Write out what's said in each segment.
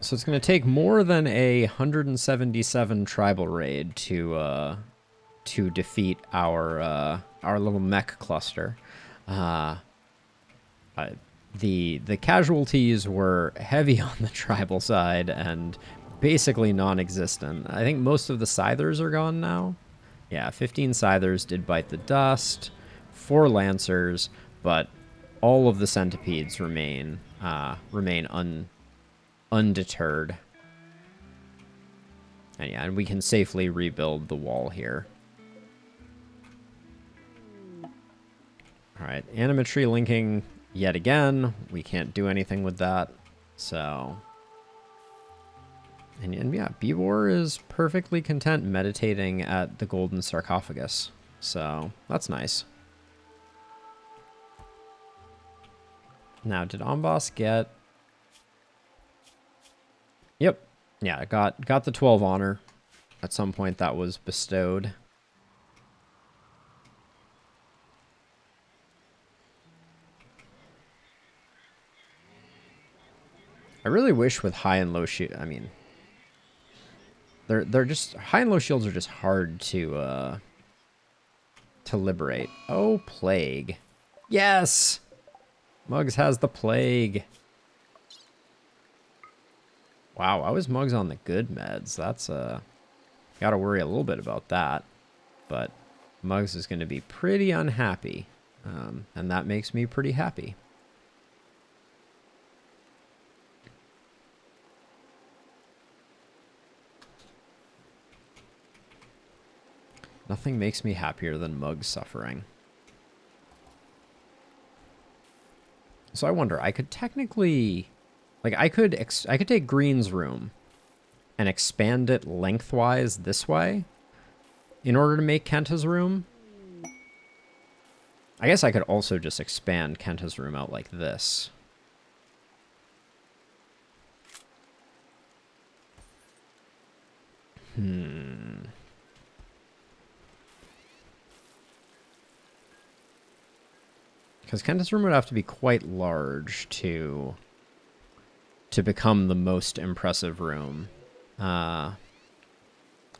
So it's going to take more than a 177 tribal raid to defeat our little mech cluster. Uh, the casualties were heavy on the tribal side and basically non-existent. I think most of the scythers are gone now. Yeah, 15 scythers did bite the dust, 4 lancers, but all of the centipedes remain undeterred. And yeah, and we can safely rebuild the wall here. All right, animatry linking yet again. We can't do anything with that. So, and yeah, Bibor is perfectly content meditating at the golden sarcophagus. So that's nice. Now, did Ombos get? Yep. Yeah, got the 12 honor. At some point that was bestowed. I really wish with high and low shield, I mean, they're just high and low shields are just hard to liberate. Oh, plague. Yes. Muggs has the plague. Wow, I was Muggs on the good meds. That's gotta worry a little bit about that. But Muggs is going to be pretty unhappy. And that makes me pretty happy. Nothing makes me happier than Muggs suffering. So I wonder, I could technically, like, I could take Green's room and expand it lengthwise this way in order to make Kenta's room. I guess I could also just expand Kenta's room out like this. Because Kenta's room would have to be quite large to become the most impressive room. How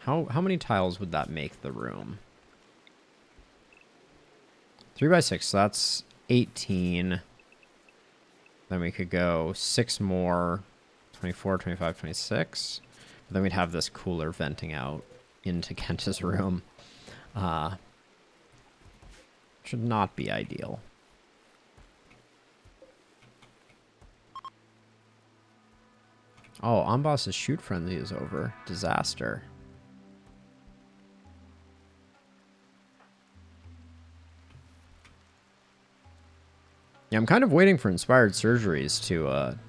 many tiles would that make the room? 3 by 6, so that's 18. Then we could go 6 more, 24, 25, 26. But then we'd have this cooler venting out into Kenta's room. Should not be ideal. Oh, Amboss's shoot frenzy is over. Disaster. Yeah, I'm kind of waiting for inspired surgeries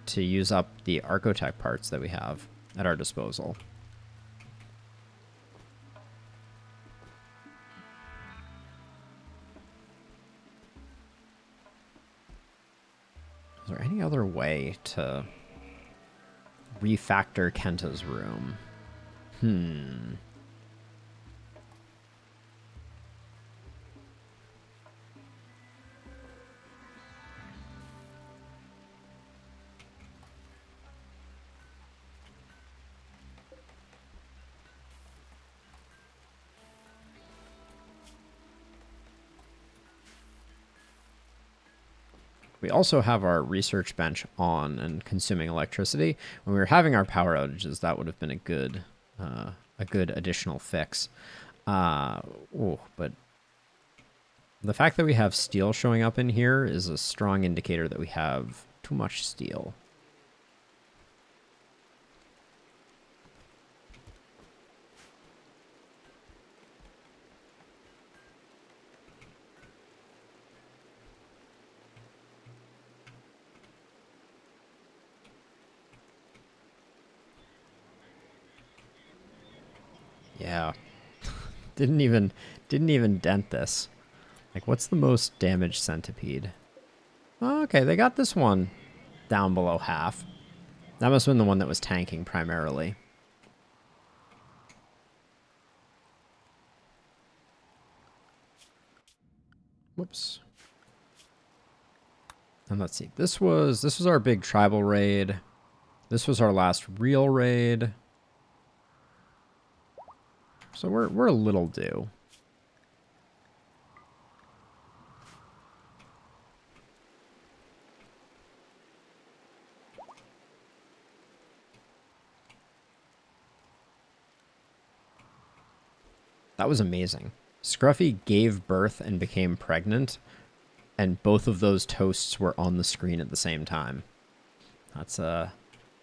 to use up the Archotech parts that we have at our disposal. Is there any other way to refactor Kenta's room? We also have our research bench on and consuming electricity. When we were having our power outages, that would have been a good additional fix. But the fact that we have steel showing up in here is a strong indicator that we have too much steel. Yeah. didn't even dent this. Like, what's the most damaged centipede? Oh, okay, they got this one down below half. That must have been the one that was tanking primarily. Whoops. And let's see. This was our big tribal raid. This was our last real raid. So we're a little due. That was amazing. Scruffy gave birth and became pregnant, and both of those toasts were on the screen at the same time. That's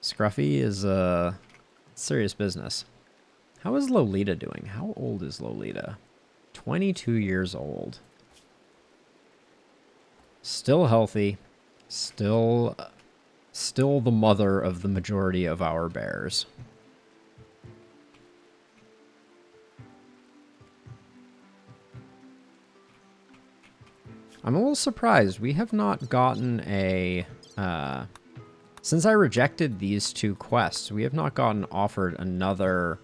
Scruffy is serious business. How is Lolita doing? How old is Lolita? 22 years old. Still healthy. Still the mother of the majority of our bears. I'm a little surprised. We have not gotten a... since I rejected these two quests, we have not gotten offered another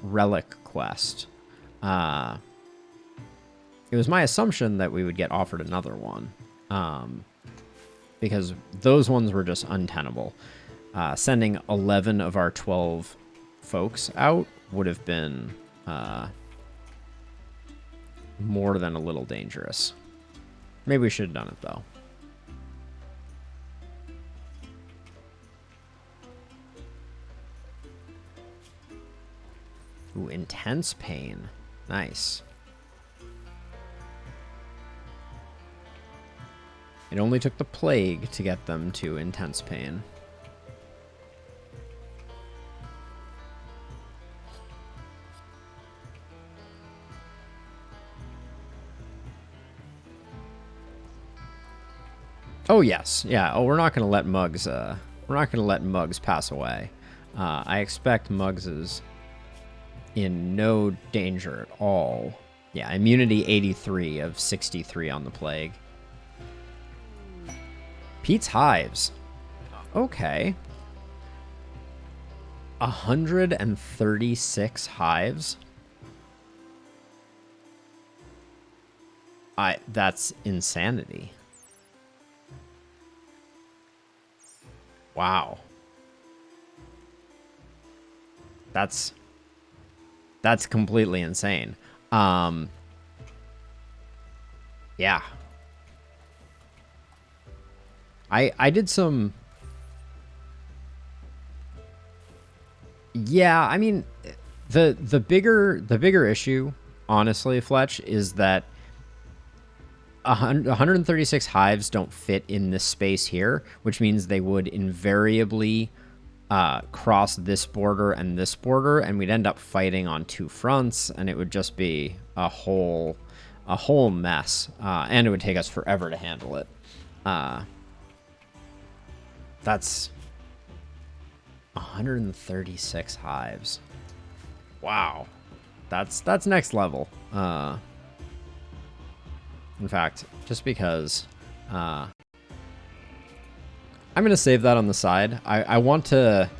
relic quest. It was my assumption that we would get offered another one. Because those ones were just untenable. Sending 11 of our 12 folks out would have been more than a little dangerous. Maybe we should have done it, though. Ooh, intense pain. Nice. It only took the plague to get them to intense pain. Oh yes, yeah. Oh, we're not gonna let Mugs. We're not gonna let Mugs pass away. I expect Mugs is in no danger at all. Yeah, immunity 83 of 63 on the plague. Pete's hives. Okay. 136 hives. That's insanity. Wow. That's completely insane. Yeah. I did some... Yeah, I mean, the bigger issue, honestly, Fletch, is that 136 hives don't fit in this space here, which means they would invariably cross this border, and we'd end up fighting on two fronts, and it would just be a whole mess, and it would take us forever to handle it. That's 136 hives. Wow, that's next level. In fact, just because I'm gonna save that on the side. I want to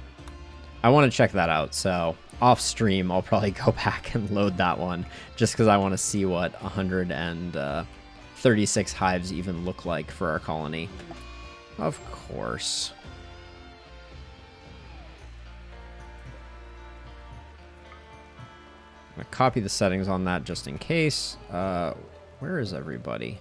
check that out. So off stream, I'll probably go back and load that one just because I want to see what 136 hives even look like for our colony. Of course. I'm gonna copy the settings on that just in case. Where is everybody?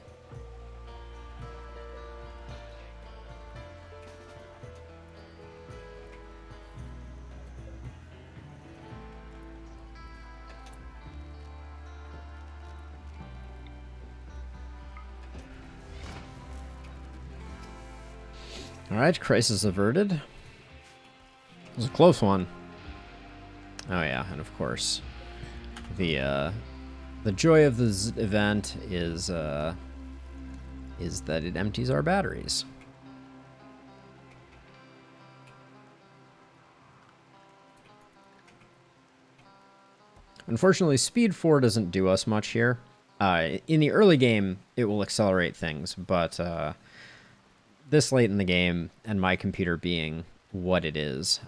All right, crisis averted. It was a close one. Oh yeah, and of course, the joy of this event is that it empties our batteries. Unfortunately, Speed 4 doesn't do us much here. In the early game, it will accelerate things, but this late in the game, and my computer being what it is,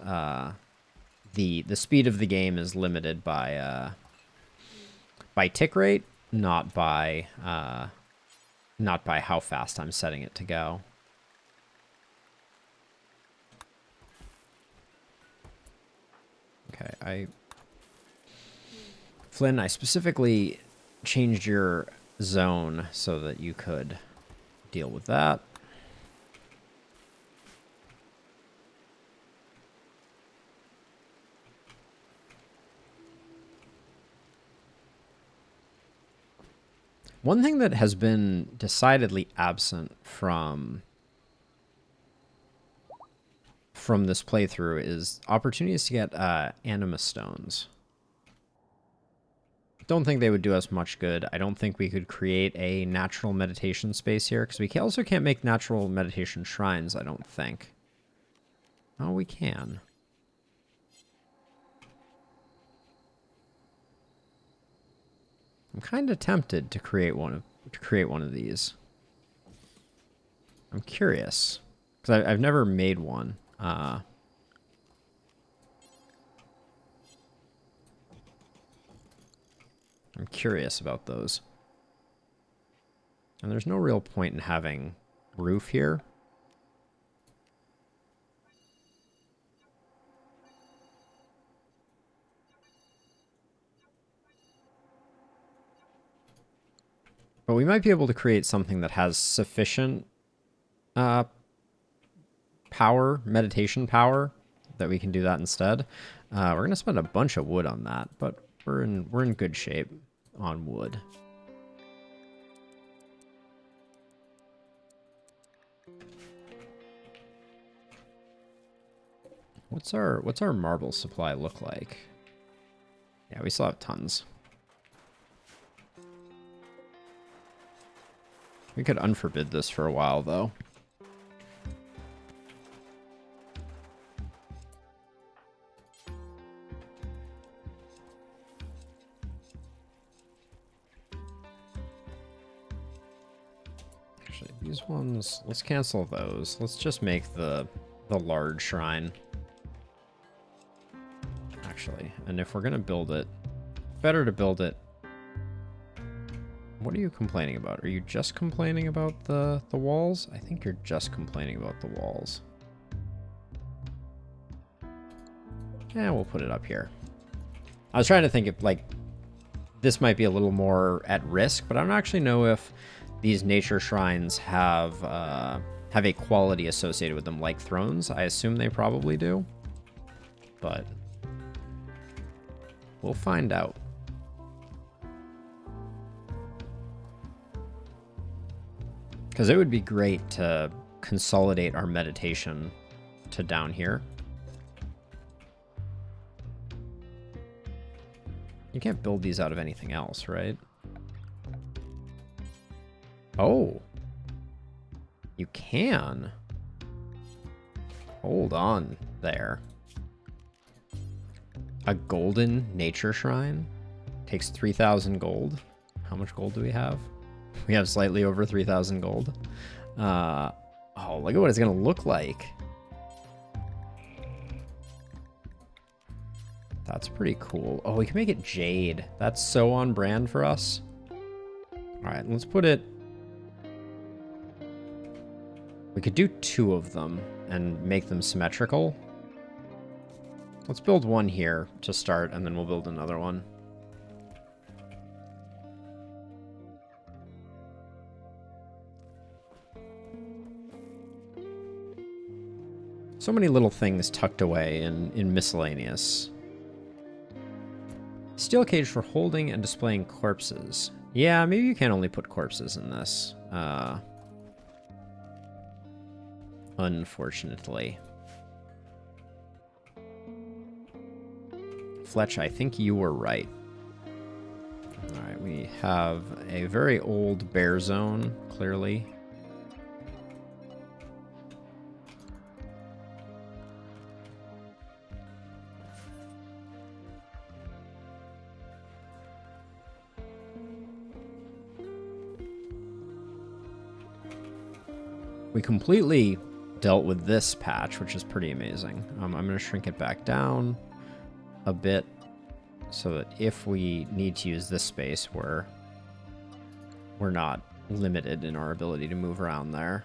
the speed of the game is limited by tick rate, not by how fast I'm setting it to go. Flynn, I specifically changed your zone so that you could deal with that. One thing that has been decidedly absent from this playthrough is opportunities to get anima stones. Don't think they would do us much good. I don't think we could create a natural meditation space here, because we also can't make natural meditation shrines, I don't think. Oh, we can. I'm kind of tempted to create one of these. I'm curious, because I've never made one. I'm curious about those. And there's no real point in having roof here. But we might be able to create something that has sufficient power, meditation power, that we can do that instead. We're gonna spend a bunch of wood on that, but we're in good shape on wood. What's our marble supply look like? Yeah, we still have tons. We could unforbid this for a while, though. Actually, these ones, let's cancel those. Let's just make the large shrine. Actually, and if we're gonna build it, better to build it. What are you complaining about? Are you just complaining about the walls? I think you're just complaining about the walls. Yeah, we'll put it up here. I was trying to think if, like, this might be a little more at risk, but I don't actually know if these nature shrines have a quality associated with them like thrones. I assume they probably do, but we'll find out. Because it would be great to consolidate our meditation to down here. You can't build these out of anything else, right? Oh. You can. Hold on there. A golden nature shrine takes 3,000 gold. How much gold do we have? We have slightly over 3,000 gold. Oh, look at what it's going to look like. That's pretty cool. Oh, we can make it jade. That's so on brand for us. All right, let's put it... We could do 2 of them and make them symmetrical. Let's build one here to start, and then we'll build another one. So many little things tucked away in miscellaneous. Steel cage for holding and displaying corpses. Yeah, maybe you can only put corpses in this. Unfortunately. Fletch, I think you were right. Alright, we have a very old bear zone, clearly. We completely dealt with this patch, which is pretty amazing. I'm going to shrink it back down a bit so that if we need to use this space, we're not limited in our ability to move around there.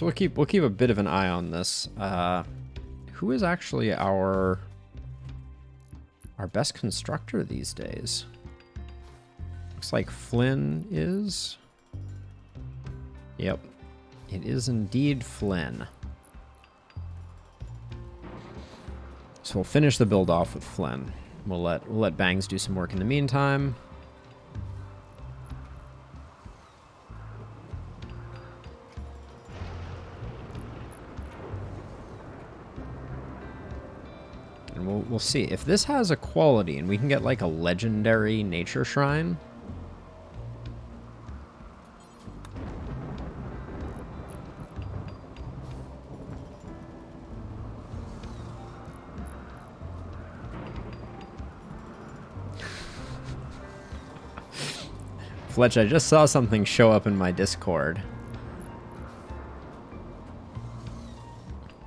So we'll keep a bit of an eye on this. Who is actually our best constructor these days? Looks like Flynn is. Yep, it is indeed Flynn. So we'll finish the build off with Flynn. We'll let Bangs do some work in the meantime. And we'll see if this has a quality and we can get like a legendary nature shrine. Fletch, I just saw something show up in my Discord.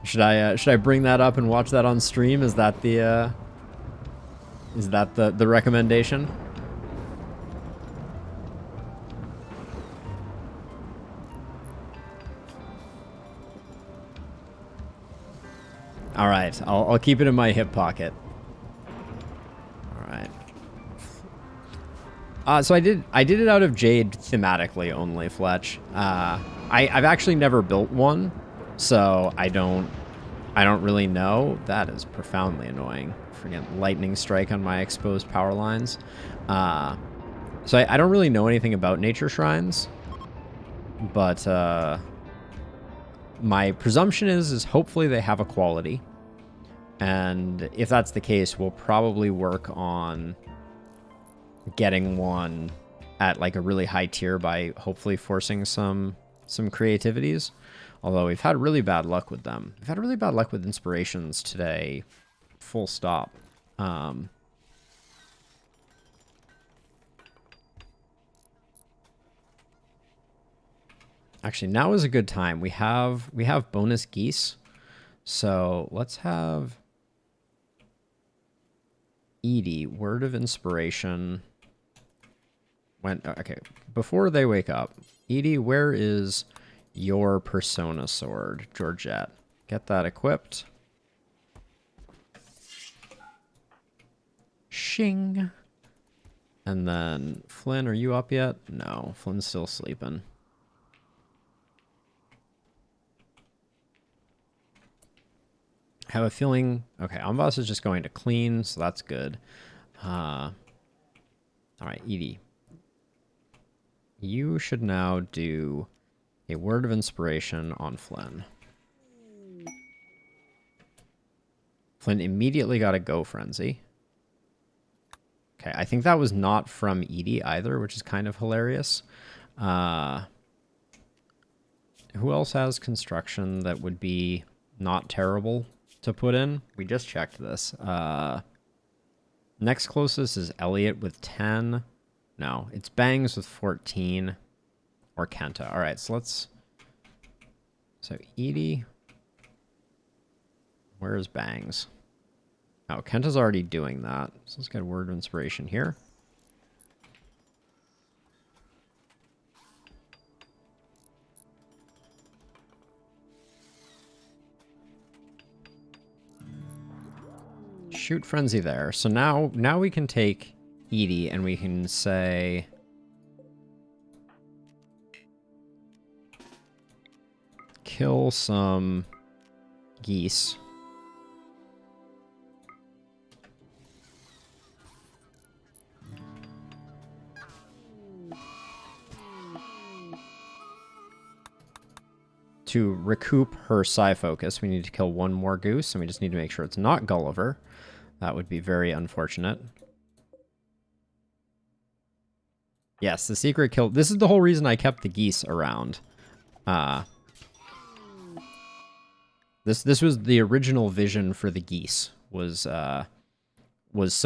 Should I bring that up and watch that on stream? Is that the recommendation? All right, I'll keep it in my hip pocket. All right. So I did it out of jade thematically only, Fletch. I've actually never built one, so I don't really know. That is profoundly annoying. Freaking lightning strike on my exposed power lines. So I don't really know anything about nature shrines, but my presumption is hopefully they have a quality, and if that's the case, we'll probably work on getting one at like a really high tier by hopefully forcing some creativities. Although we've had really bad luck with them. We've had really bad luck with inspirations today. Full stop. Actually, now is a good time. We have bonus geese. So let's have Edie, word of inspiration. Okay, before they wake up, Edie, where is your persona sword? Georgette, get that equipped. Shing. And then Flynn, are you up yet? No, Flynn's still sleeping. I have a feeling. Okay, Amboss is just going to clean, so that's good. All right, Edie. You should now do a word of inspiration on Flynn. Flynn immediately got a go frenzy. Okay, I think that was not from Edie either, which is kind of hilarious. Who else has construction that would be not terrible to put in? We just checked this. Next closest is Elliot with 10. No, it's Bangs with 14. Or Kenta. All right, so let's... So Edie... Where is Bangs? Oh, Kenta's already doing that. So let's get a word of inspiration here. Shoot frenzy there. So now we can take Edie and we can say... Kill some geese. To recoup her psi focus, we need to kill one more goose, and we just need to make sure it's not Gulliver. That would be very unfortunate. Yes, the secret kill. This is the whole reason I kept the geese around. This was the original vision for the geese, was so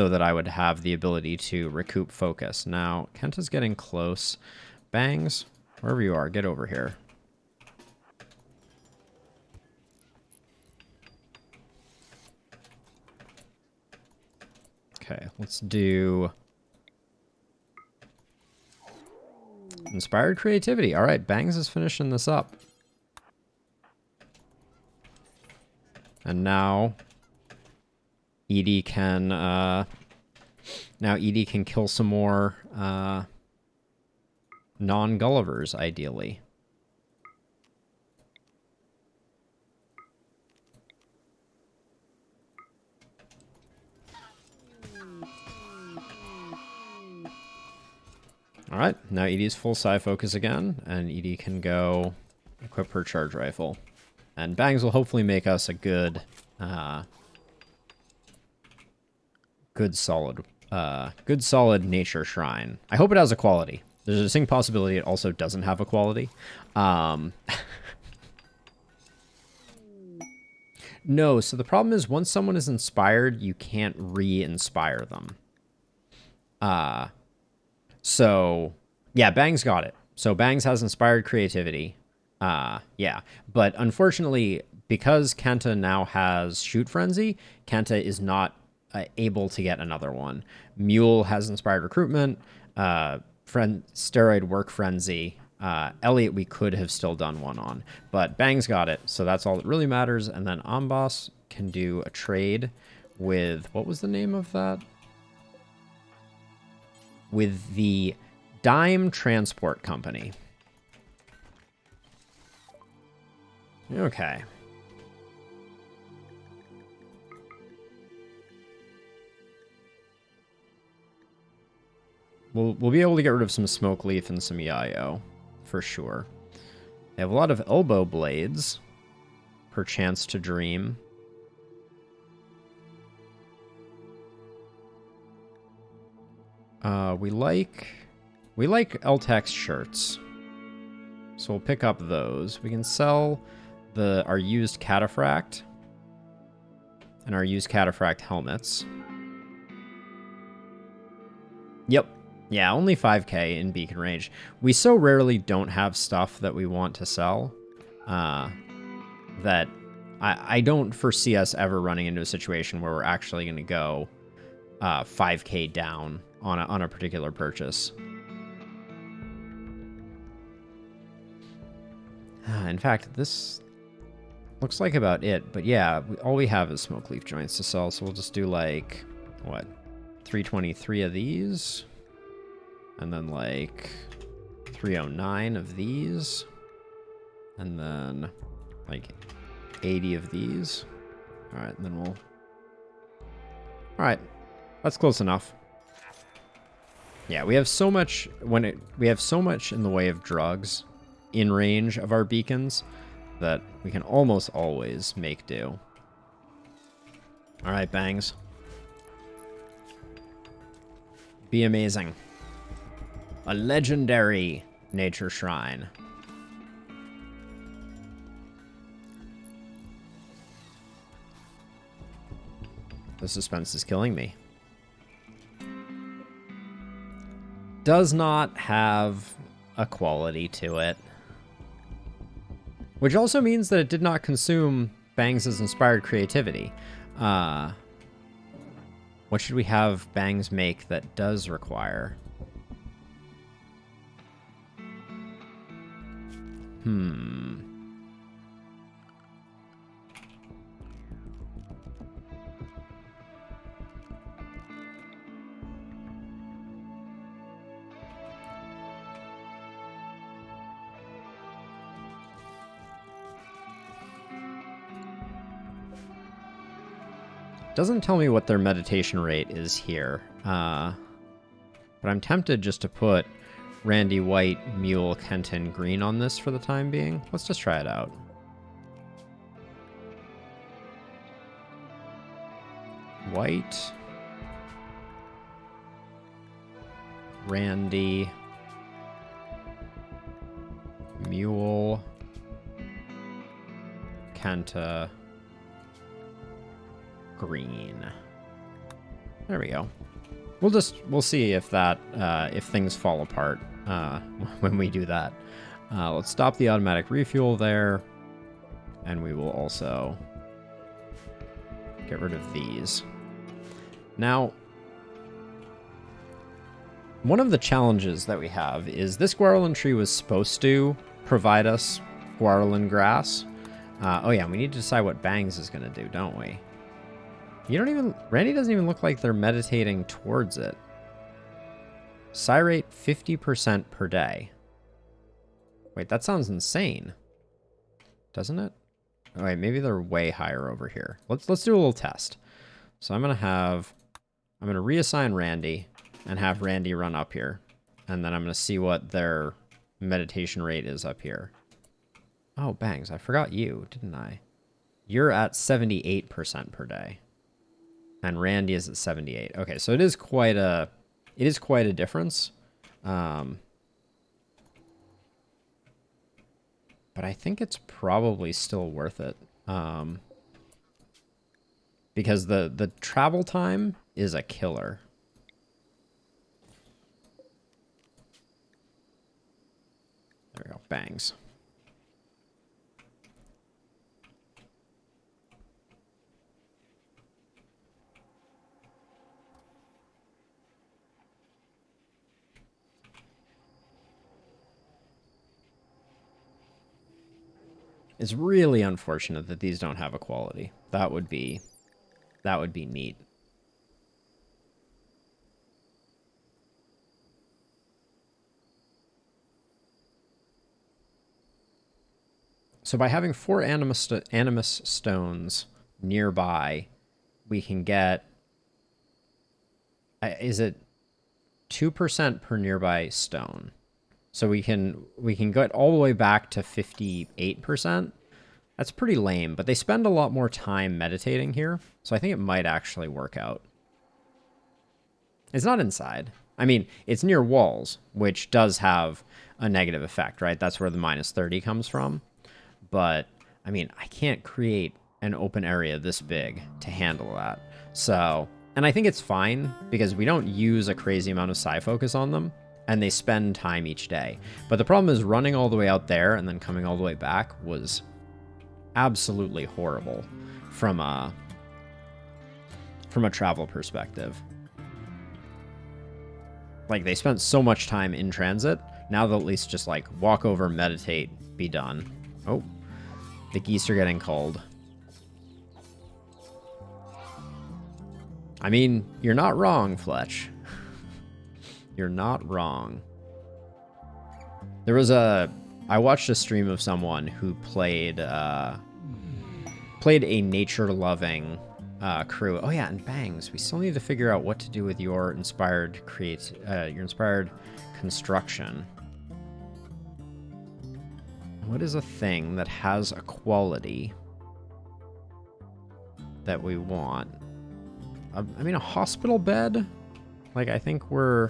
that I would have the ability to recoup focus. Now, Kenta's getting close. Bangs, wherever you are, get over here. Okay, let's do inspired creativity. All right, Bangs is finishing this up. And now Edie can kill some more non-Gullivers, ideally. All right, now Edie's full psi focus again, and Edie can go equip her charge rifle. And Bangs will hopefully make us a good solid nature shrine. I hope it has a quality. There's a distinct possibility it also doesn't have a quality. No, so the problem is once someone is inspired, you can't re-inspire them. So, yeah, Bangs got it. So Bangs has inspired creativity. Yeah. But unfortunately, because Kenta now has Shoot Frenzy, Kenta is not able to get another one. Mule has inspired recruitment. Steroid Work Frenzy. Elliot, we could have still done one on. But Bangs got it, so that's all that really matters. And then Amboss can do a trade with... What was the name of that? With the Dime Transport Company. Okay. We'll be able to get rid of some Smoke Leaf and some Yayo, for sure. They have a lot of elbow blades. Perchance to dream. We like LTEX shirts. So we'll pick up those. We can sell our used Cataphract and our used Cataphract helmets. Yep. Yeah, only 5k in beacon range. We so rarely don't have stuff that we want to sell that I don't foresee us ever running into a situation where we're actually going to go 5k down on a particular purchase. In fact, this looks like about it. But yeah, all we have is Smoke Leaf joints to sell, so we'll just do like, what, 323 of these? And then like 309 of these. And then like 80 of these. All right, and then we'll... All right, that's close enough. Yeah, we have so much we have so much in the way of drugs in range of our beacons that we can almost always make do. All right, Bangs. Be amazing. A legendary nature shrine. The suspense is killing me. Does not have a quality to it. Which also means that it did not consume Bangs' inspired creativity. What should we have Bangs make that does require? Doesn't tell me what their meditation rate is here. But I'm tempted just to put Randy White, Mule, Kenton, Green on this for the time being. Let's just try it out. White. Randy. Mule. Kenta. Green. There we go. We'll see if that if things fall apart when we do that. Let's stop the automatic refuel there, and we will also get rid of these. Now, one of the challenges that we have is this Guardian tree was supposed to provide us Guardian grass, Oh yeah, we need to decide what Bangs is going to do, don't we? Randy doesn't even look like they're meditating towards it. Psi rate 50% per day. Wait, that sounds insane. Doesn't it? Oh, wait, maybe they're way higher over here. Let's do a little test. So I'm gonna reassign Randy and have Randy run up here. And then I'm gonna see what their meditation rate is up here. Oh, Bangs, I forgot you, didn't I? You're at 78% per day. And Randy is at 78. Okay, so it is quite a difference. But I think it's probably still worth it. Because the travel time is a killer. There we go. Bangs. It's really unfortunate that these don't have equality. That would be neat. So by having 4 animus stones nearby, we can get, is it 2% per nearby stone? So we can get all the way back to 58%. That's pretty lame, but they spend a lot more time meditating here, so I think it might actually work out. It's not inside. I mean, it's near walls, which does have a negative effect, right? That's where the minus 30 comes from. But, I mean, I can't create an open area this big to handle that. So, and I think it's fine, because we don't use a crazy amount of psi focus on them, and they spend time each day. But the problem is running all the way out there and then coming all the way back was absolutely horrible from a travel perspective. Like, they spent so much time in transit. Now they'll at least just, like, walk over, meditate, be done. Oh, the geese are getting cold. I mean, you're not wrong, Fletch. You're not wrong. There was I watched a stream of someone who played a nature-loving crew. Oh yeah, and Bangs, we still need to figure out what to do with your inspired construction. What is a thing that has a quality that we want? I mean, a hospital bed? Like, I think we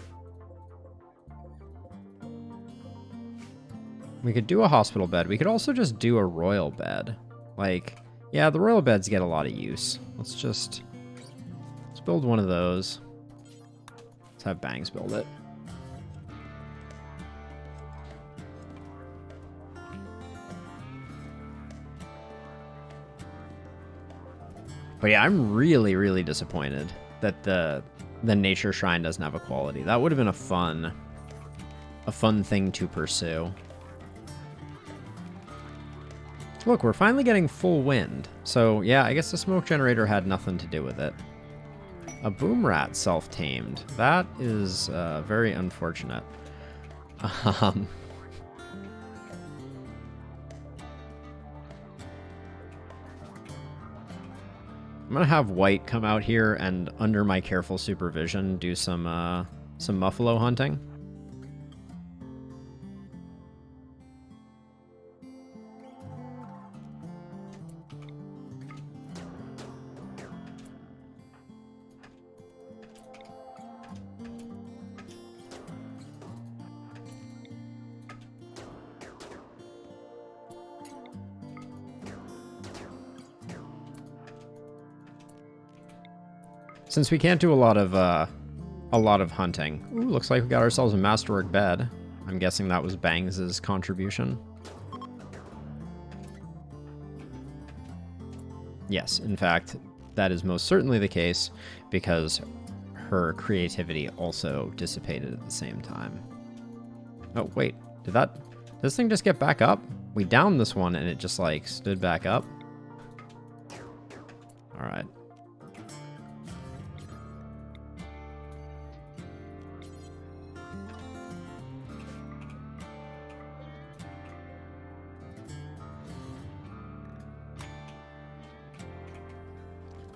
could do a hospital bed. We could also just do a royal bed. Like, yeah, the royal beds get a lot of use. Let's build one of those. Let's have Bangs build it. But yeah, I'm really, really disappointed that the nature shrine doesn't have a quality. That would have been a fun thing to pursue. Look, we're finally getting full wind. So yeah, I guess the smoke generator had nothing to do with it. A boom rat self-tamed. That is very unfortunate. I'm gonna have White come out here and, under my careful supervision, do some muffalo hunting. Since we can't do a lot of hunting. Ooh, looks like we got ourselves a masterwork bed. I'm guessing that was Bangs' contribution. Yes, in fact, that is most certainly the case, because her creativity also dissipated at the same time. Oh, wait, did this thing just get back up? We downed this one and it just like stood back up. All right.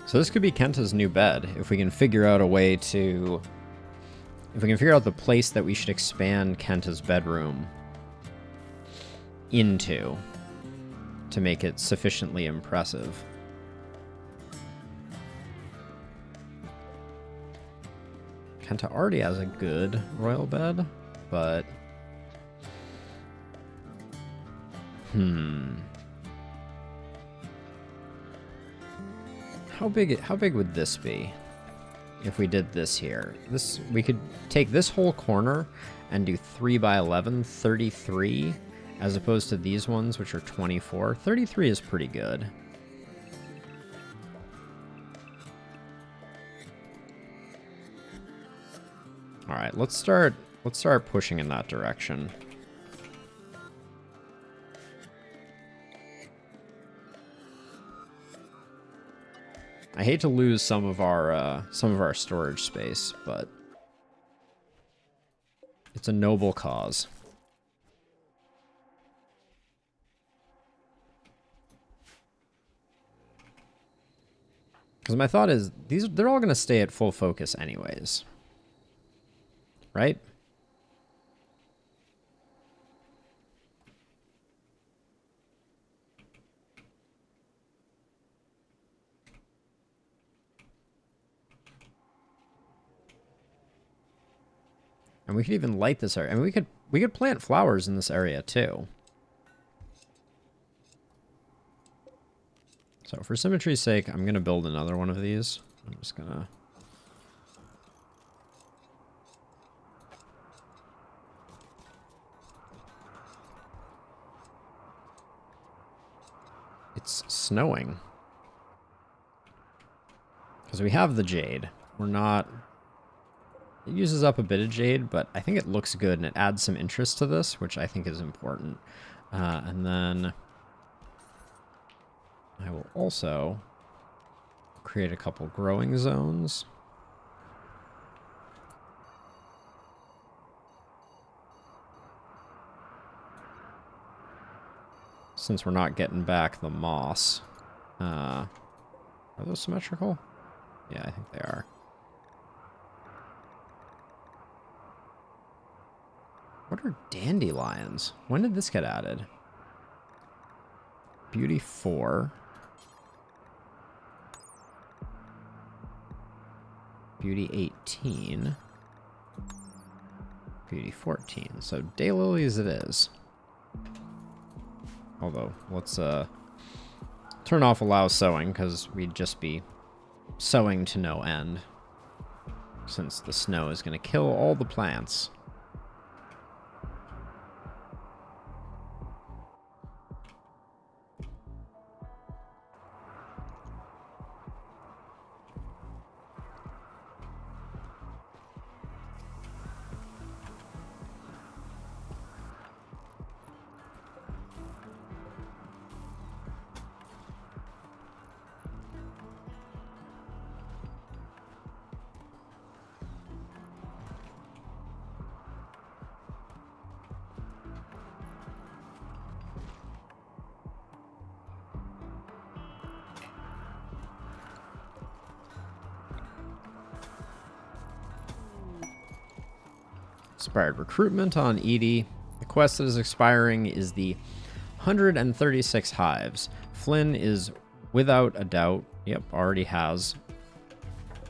So this could be Kenta's new bed if we can figure out a way to... If we can figure out the place that we should expand Kenta's bedroom into to make it sufficiently impressive. Kenta already has a good royal bed, but... How big would this be if we did this here? We could take this whole corner and do 3 by 11, 33, as opposed to these ones, which are 24. 33 is pretty good. All right, let's start pushing in that direction. I hate to lose some of our storage space, but it's a noble cause. Because my thought is they're all going to stay at full focus anyways. Right? And we could even light this area. I mean, we could plant flowers in this area too. So for symmetry's sake, I'm gonna build another one of these. I'm just gonna... It's snowing. Because we have the jade. We're not... It uses up a bit of jade, but I think it looks good and it adds some interest to this, which I think is important. And then I will also create a couple growing zones. Since we're not getting back the moss. Are those symmetrical? Yeah, I think they are. What are dandelions? When did this get added? Beauty 4. Beauty 18. Beauty 14. So daylilies it is. Although, let's turn off allow sowing, because we'd just be sowing to no end. Since the snow is going to kill all the plants. Expired recruitment on Edie. The quest that is expiring is the 136 hives. Flynn is without a doubt, yep, already has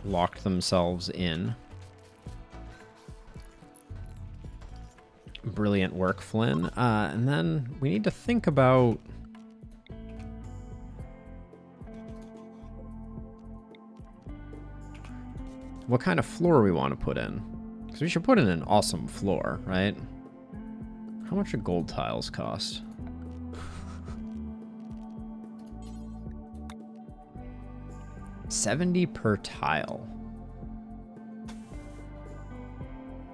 locked themselves in. Brilliant work, Flynn. And then we need to think about what kind of floor we want to put in. Because we should put in an awesome floor, right? How much do gold tiles cost? $70 per tile.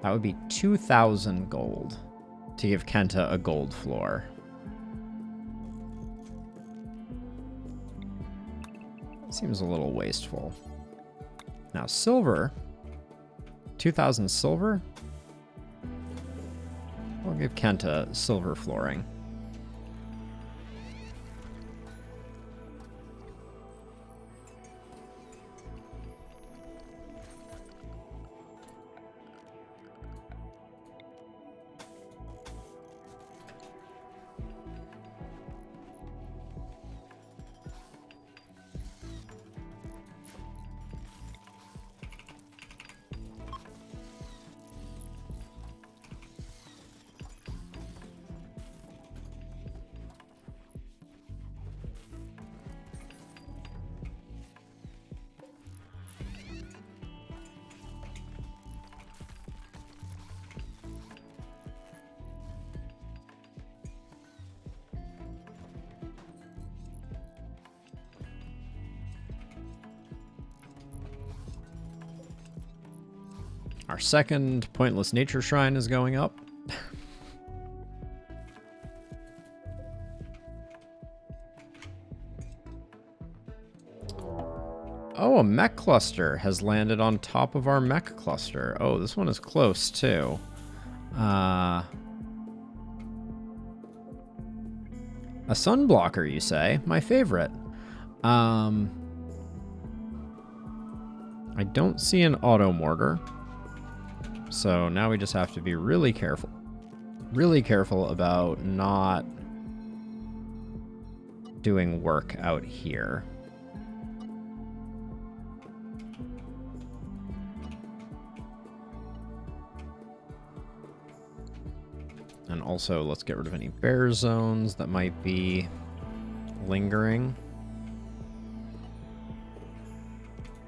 That would be 2,000 gold to give Kenta a gold floor. Seems a little wasteful. Now, silver. 2,000 silver? I'll give Kenta silver flooring. Our second pointless nature shrine is going up. Oh, a mech cluster has landed on top of our mech cluster. Oh, this one is close too. A sunblocker, you say? My favorite. I don't see an auto mortar. So now we just have to be really careful. Really careful about not doing work out here. And also, let's get rid of any bear zones that might be lingering.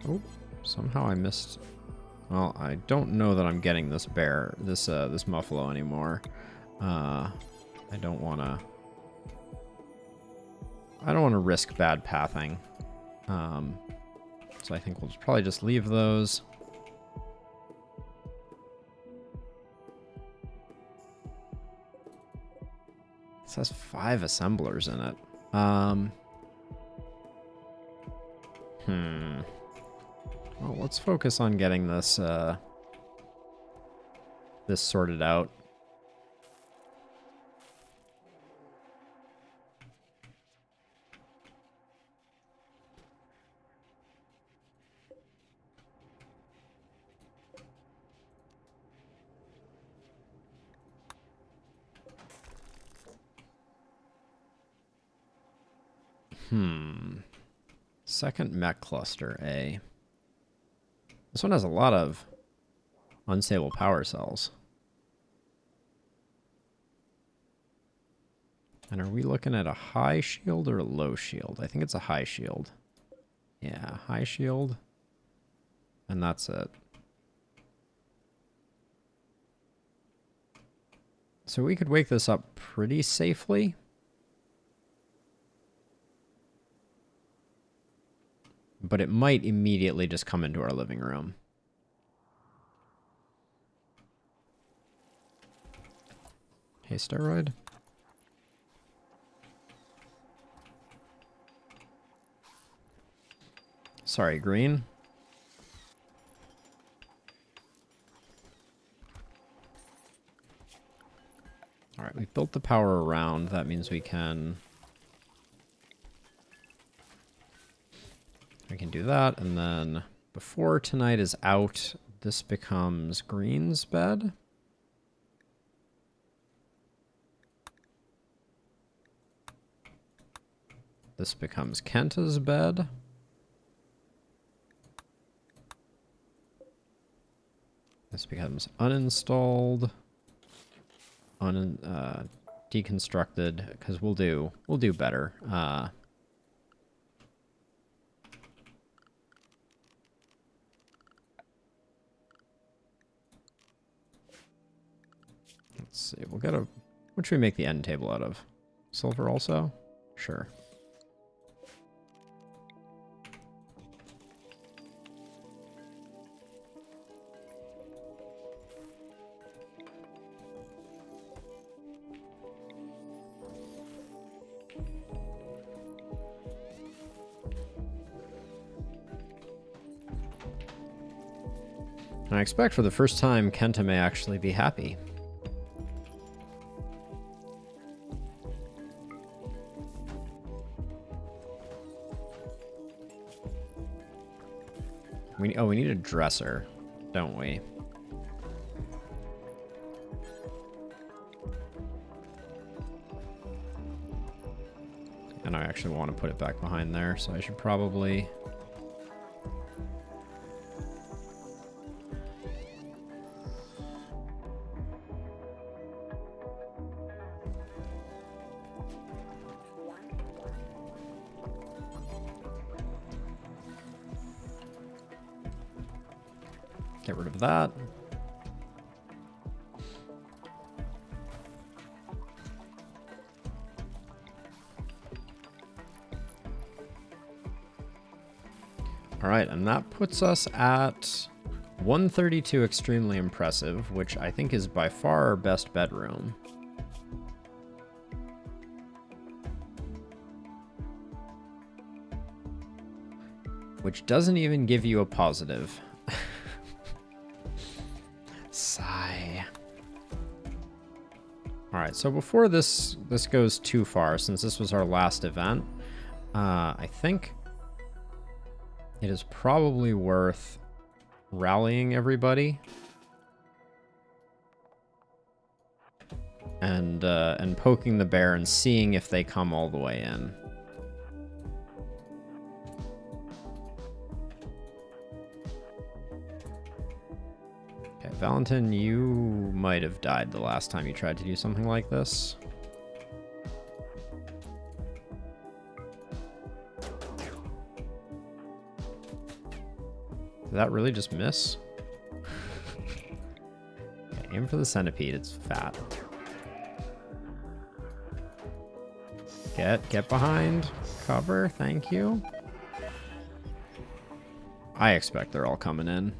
Oh, somehow I missed... Well, I don't know that I'm getting this bear, this muffalo anymore. I don't want to risk bad pathing. So I think we'll probably just leave those. This has 5 assemblers in it. Well, let's focus on getting this this sorted out. Second mech cluster, A. This one has a lot of unstable power cells. And are we looking at a high shield or a low shield? I think it's a high shield. Yeah, high shield. And that's it. So we could wake this up pretty safely. But it might immediately just come into our living room. Hey, steroid. Sorry, green. All right, we've built the power around. That means we can do that, and then before tonight is out, this becomes green's bed. This becomes Kenta's bed. This becomes uninstalled, deconstructed, because we'll do better. Let's see. We'll get a... What should we make the end table out of? Silver also? Sure. And I expect for the first time, Kenta may actually be happy. We need a dresser, don't we? And I actually want to put it back behind there, so I should probably... get rid of that. All right, and that puts us at 132 extremely impressive, which I think is by far our best bedroom. Which doesn't even give you a positive. Sigh. All right, so before this goes too far, since this was our last event, I think it is probably worth rallying everybody and poking the bear and seeing if they come all the way in. Okay, Valentin, you might have died the last time you tried to do something like this. Did that really just miss? Okay, aim for the centipede, it's fat. Get behind. Cover, thank you. I expect they're all coming in.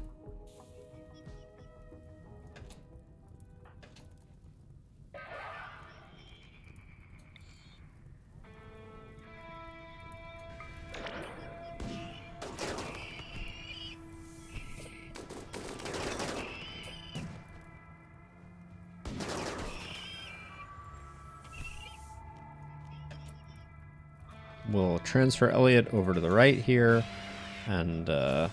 We'll transfer Elliot over to the right here, and don't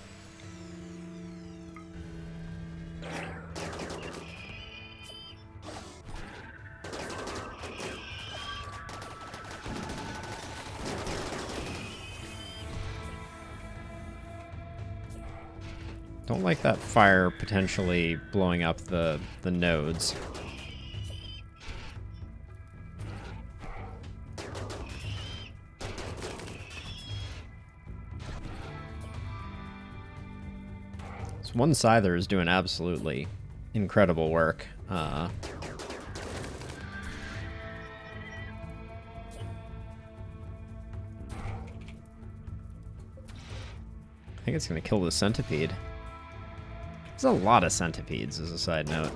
like that fire potentially blowing up the nodes. One Scyther is doing absolutely incredible work. I think it's going to kill the centipede. There's a lot of centipedes, as a side note.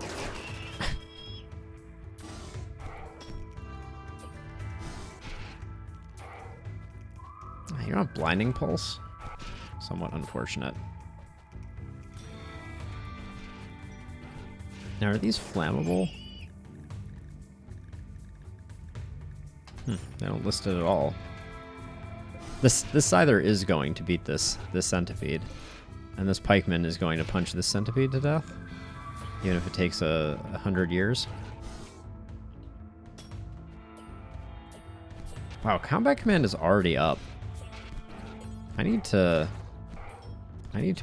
You're not blinding pulse? Somewhat unfortunate. Now, are these flammable? They don't list it at all. This Scyther is going to beat this centipede. And this pikeman is going to punch this centipede to death. Even if it takes 100 years. Wow, combat command is already up. I need to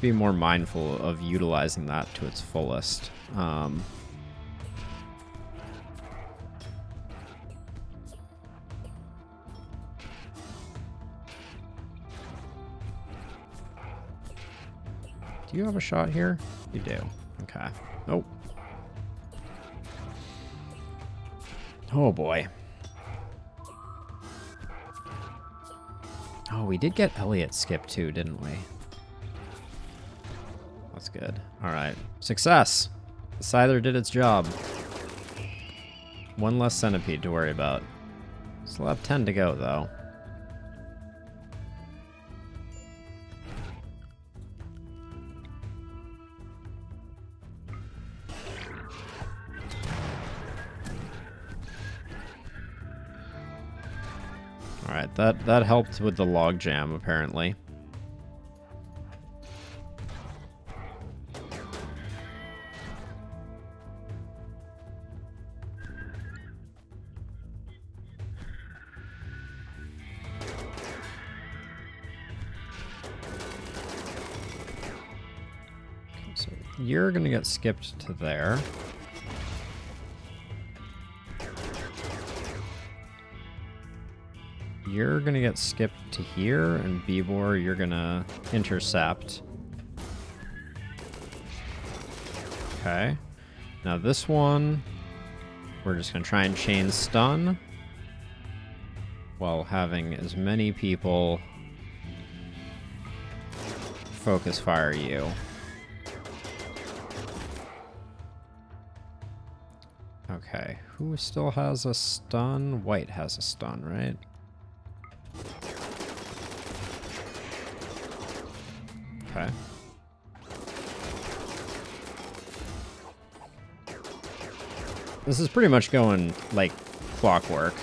be more mindful of utilizing that to its fullest. Do you have a shot here? You do. Okay. Nope. Oh boy. Oh, we did get Elliot skip too, didn't we? That's good. All right. Success. The Scyther did its job. One less centipede to worry about. Still have 10 to go, though. Alright, that helped with the log jam, apparently. So you're gonna get skipped to there. You're gonna get skipped to here, and Bebor, you're gonna intercept. Okay. Now this one, we're just gonna try and chain stun while having as many people focus fire you. Okay, who still has a stun? White has a stun, right? Okay. This is pretty much going like clockwork.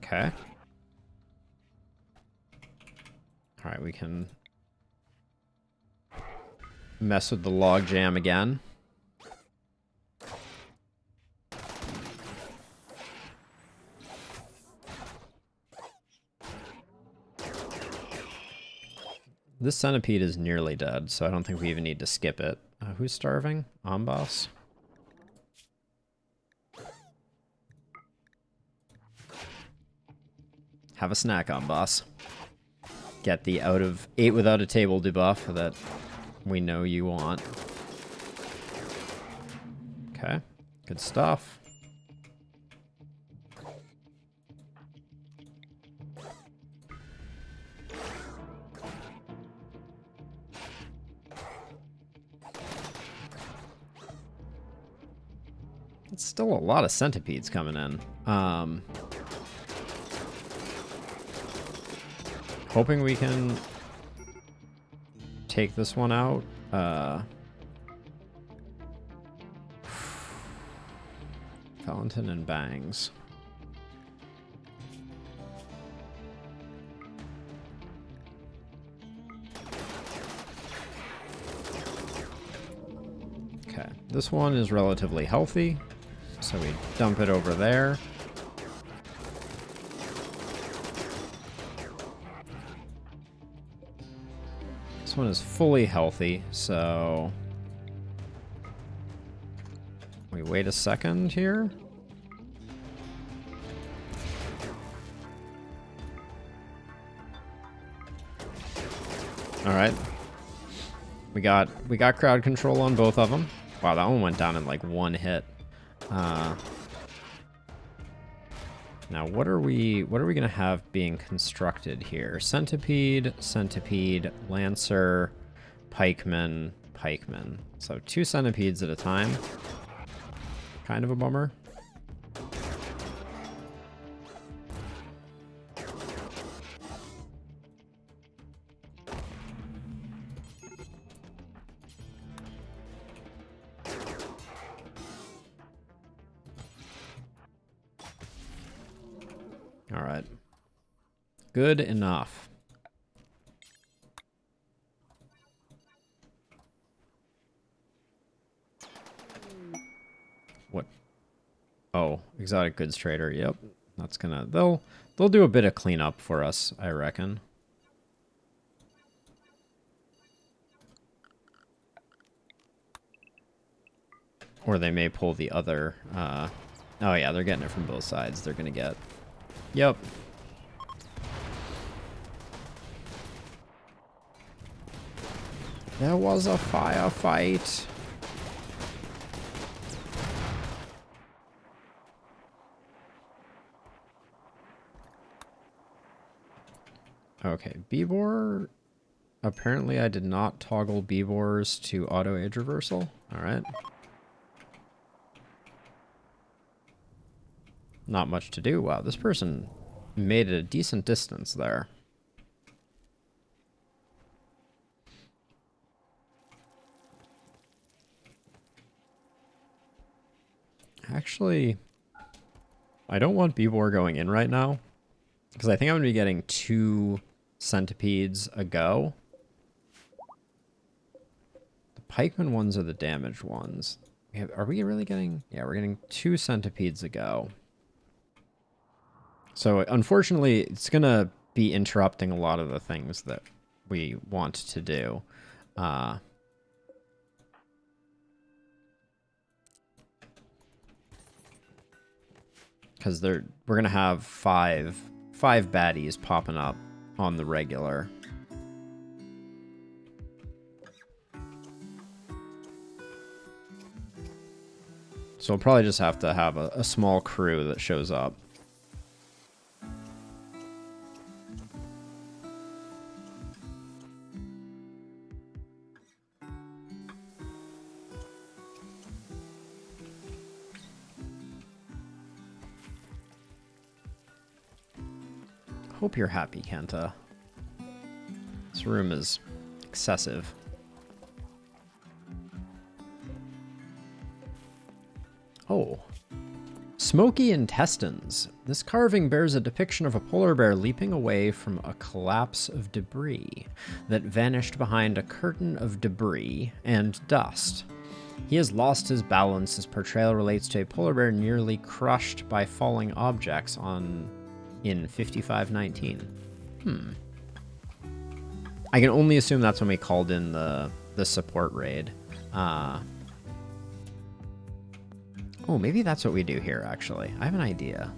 Okay. All right, we can mess with the log jam again. This centipede is nearly dead, so I don't think we even need to skip it. Who's starving? Amboss? Have a snack, Amboss. Get the out of 8 without a table debuff that we know you want. Okay, good stuff. It's still a lot of centipedes coming in. Hoping we can take this one out. Valentin and Bangs. Okay, this one is relatively healthy, so we dump it over there. This one is fully healthy, so we wait a second here. All right, we got crowd control on both of them. Wow, that one went down in like one hit. Now, what are we gonna have being constructed here? Centipede, centipede, lancer, pikeman, pikeman. So 2 centipedes at a time. Kind of a bummer. All right. Good enough. What? Oh, exotic goods trader. Yep. That's gonna they'll do a bit of cleanup for us, I reckon. Or they may pull the other oh yeah, they're getting it from both sides. They're gonna get. Yep. There was a firefight. Okay, Bebor. Apparently I did not toggle Bebors to auto age reversal. Alright. Not much to do. Wow, this person made it a decent distance there. Actually, I don't want B-Boar going in right now, because I think I'm going to be getting 2 centipedes a go. The pikeman ones are the damaged ones. Are we really getting... Yeah, we're getting 2 centipedes a go. So, unfortunately, it's going to be interrupting a lot of the things that we want to do. Because we're going to have five baddies popping up on the regular. So we'll probably just have to have a small crew that shows up. Hope you're happy, Kenta. This room is excessive. Oh. Smoky intestines. This carving bears a depiction of a polar bear leaping away from a collapse of debris that vanished behind a curtain of debris and dust. He has lost his balance. His portrayal relates to a polar bear nearly crushed by falling objects in 5519. I can only assume that's when we called in the support raid. Oh, maybe that's what we do here, actually. I have an idea.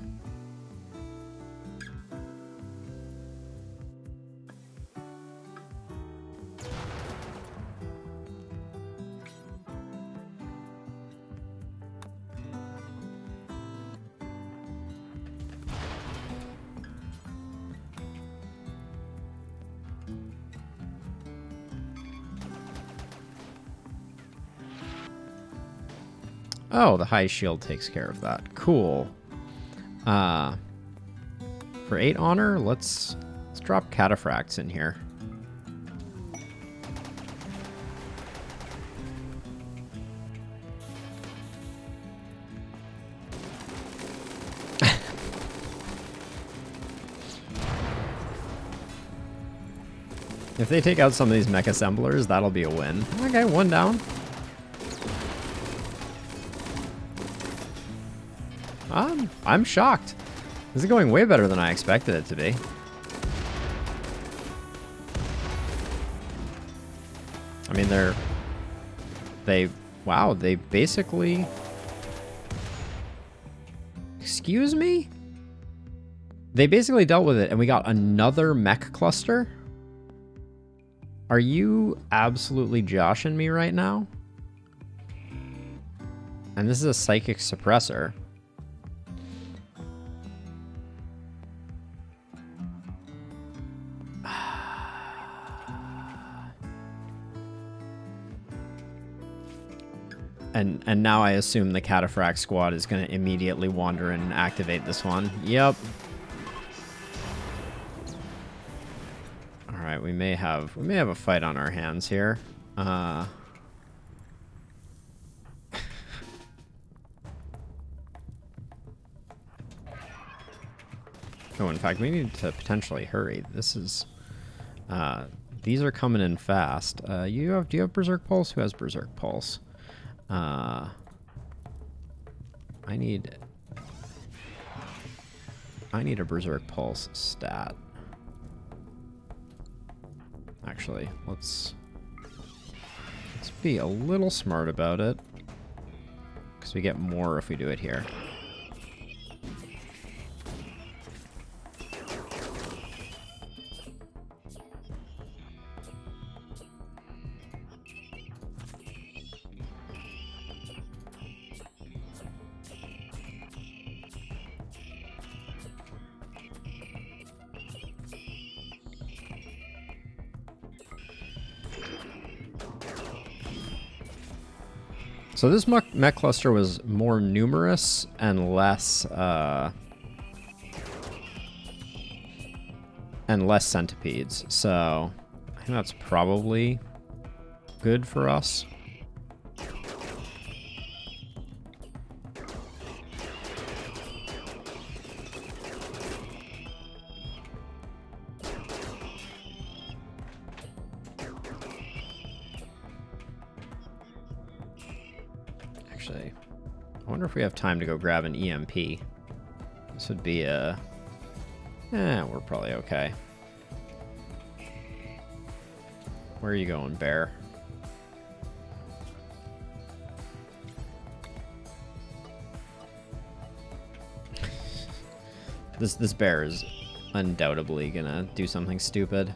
Oh, the high shield takes care of that. Cool. For 8 honor, let's drop cataphracts in here. If they take out some of these mech assemblers, that'll be a win. Okay, 1 down. I'm shocked. This is going way better than I expected it to be. I mean, wow, they basically... Excuse me? They basically dealt with it, and we got another mech cluster? Are you absolutely joshing me right now? And this is a psychic suppressor. And now I assume the cataphract squad is going to immediately wander in and activate this one. Yep. All right, we may have a fight on our hands here. Oh, in fact, we need to potentially hurry. This is these are coming in fast. Do you have Berserk Pulse? Who has Berserk Pulse? I need a Berserk Pulse stat. Actually, let's be a little smart about it, because we get more if we do it here. So this mech cluster was more numerous and less centipedes. So I think that's probably good for us. Actually, I wonder if we have time to go grab an EMP. This would be a... we're probably okay. Where are you going, bear? This bear is undoubtedly gonna do something stupid.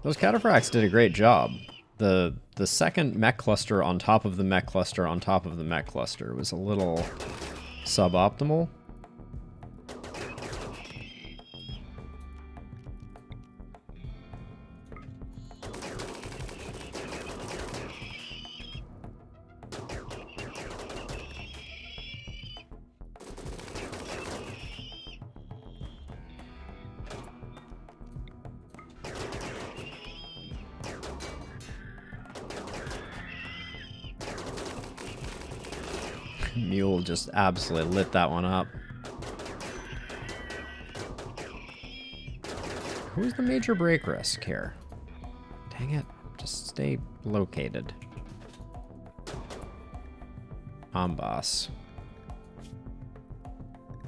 Those cataphracts did a great job. The second mech cluster on top of the mech cluster on top of the mech cluster was a little suboptimal. Mule just absolutely lit that one up. Who's the major break risk here? Dang it. Just stay located. Boss.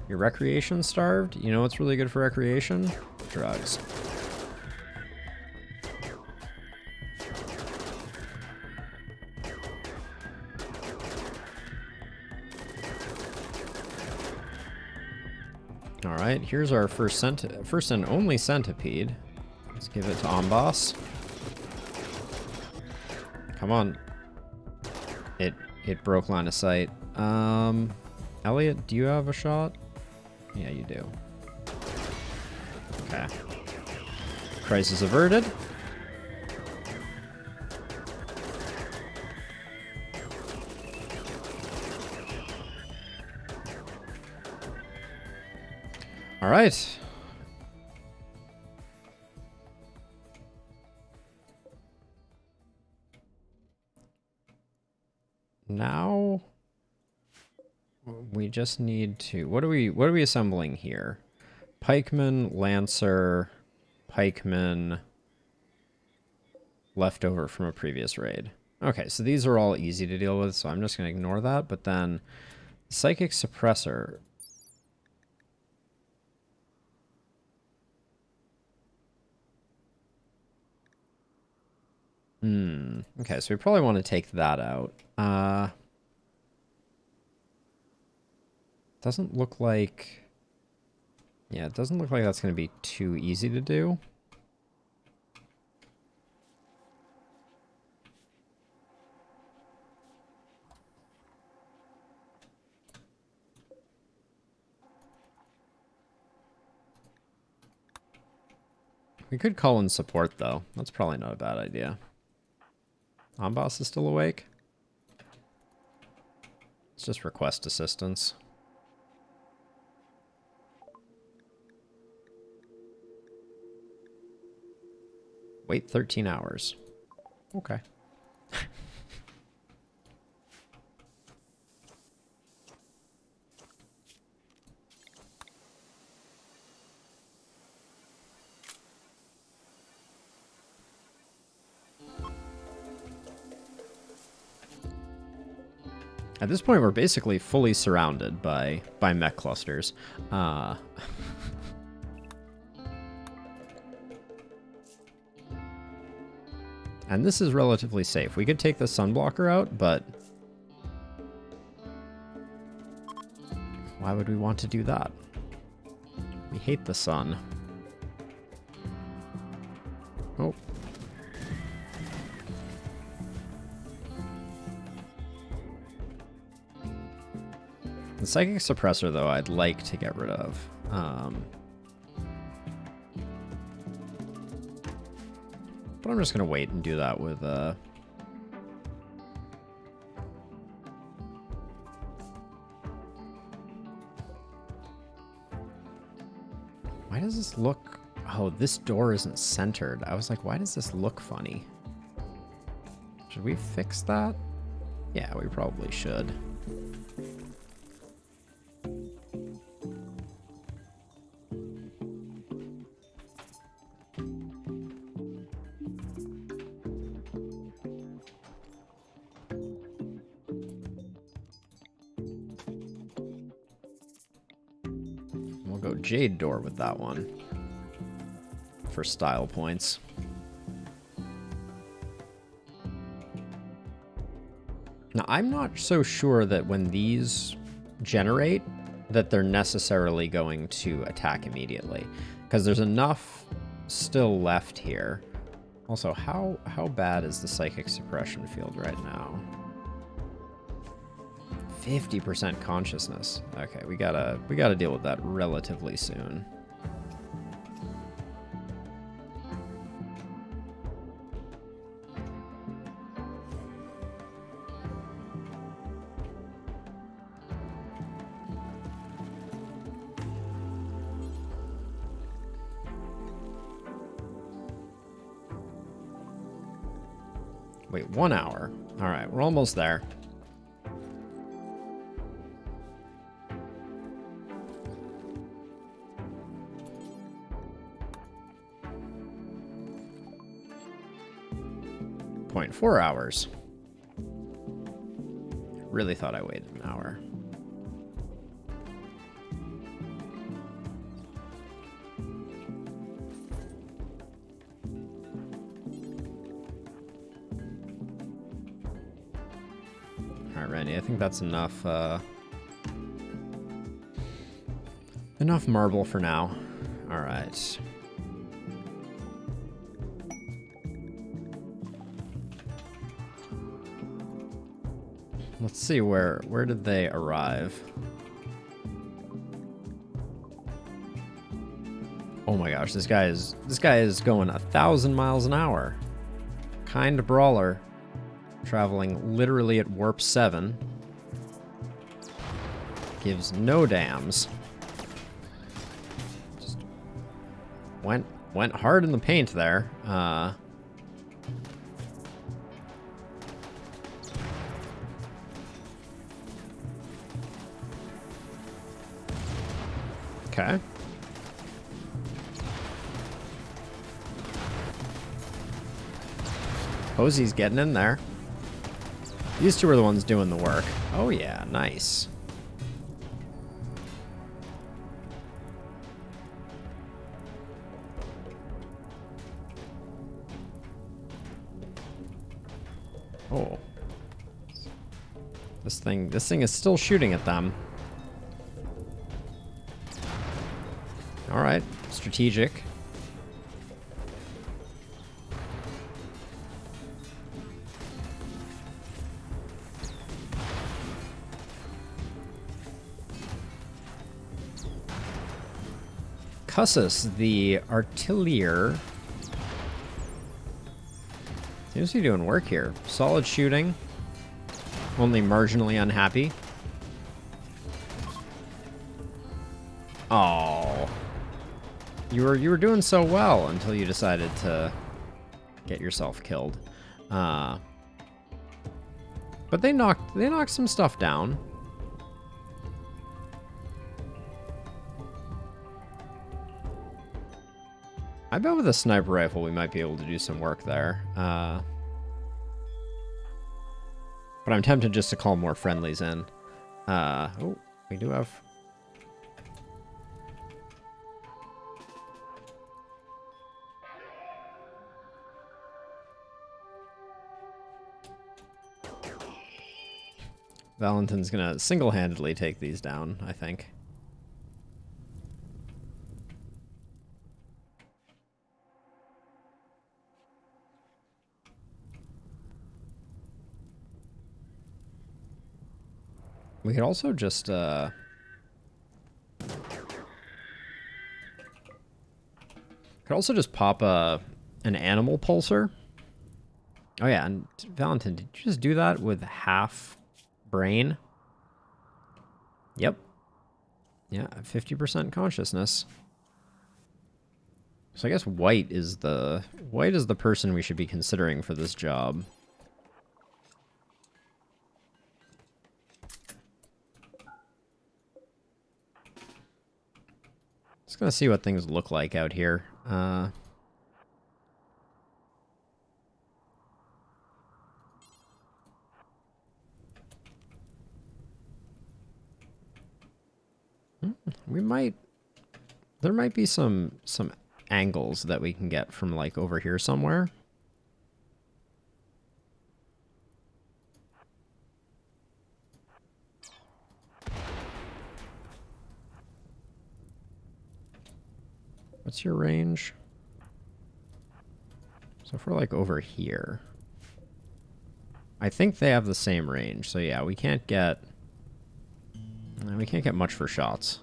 You're recreation starved? You know what's really good for recreation? Drugs. Alright, here's our first and only centipede. Let's give it to Boss. Come on. It broke line of sight. Elliot, do you have a shot? Yeah, you do. Okay. Crisis averted. All right. Now we just need to, what are we assembling here? Pikeman, Lancer, Pikeman, leftover from a previous raid. Okay, so these are all easy to deal with, so I'm just going to ignore that. But then Psychic Suppressor. Okay, so we probably want to take that out. Doesn't look like... Yeah, it doesn't look like that's going to be too easy to do. We could call in support, though. That's probably not a bad idea. Boss is still awake? Let's just request assistance. Wait 13 hours. Okay. At this point, we're basically fully surrounded by mech clusters. And this is relatively safe. We could take the sunblocker out, but why would we want to do that? We hate the sun. Oh. The Psychic Suppressor, though, I'd like to get rid of. But I'm just going to wait and do that with... Why does this look... Oh, this door isn't centered. I was like, why does this look funny? Should we fix that? Yeah, we probably should. go Jade Door with that one for style points. Now, I'm not so sure that when these generate, that they're necessarily going to attack immediately, because there's enough still left here. Also, how bad is the psychic suppression field right now? 50% consciousness. Okay, we gotta deal with that relatively soon. Wait, 1 hour. All right, we're almost there. .4 hours. Really thought I waited an hour. Alright, Randy, I think that's enough, enough marble for now. Alright. Let's see, where did they arrive? Oh my gosh, this guy is going 1,000 miles an hour. Kind brawler, traveling literally at warp 7. Gives no dams. Just went hard in the paint there. Okay. Posey's getting in there. These two are the ones doing the work. Oh yeah, nice. Oh. This thing is still shooting at them. All right, strategic. Cussus, the artilleer, seems to be doing work here. Solid shooting. Only marginally unhappy. Oh. You were doing so well until you decided to get yourself killed. But they knocked some stuff down. I bet with a sniper rifle we might be able to do some work there. But I'm tempted just to call more friendlies in. Oh, we do have... Valentin's gonna single-handedly take these down, I think. We could also just, could also just pop an animal pulsar. Oh yeah, and Valentin, did you just do that with half brain? Yep. Yeah, 50% consciousness. So I guess White is the person we should be considering for this job. Just gonna see what things look like out here. We might There might be some angles that we can get from like over here somewhere. What's your range? So if we're like over here, I think they have the same range. So yeah, we can't get much for shots.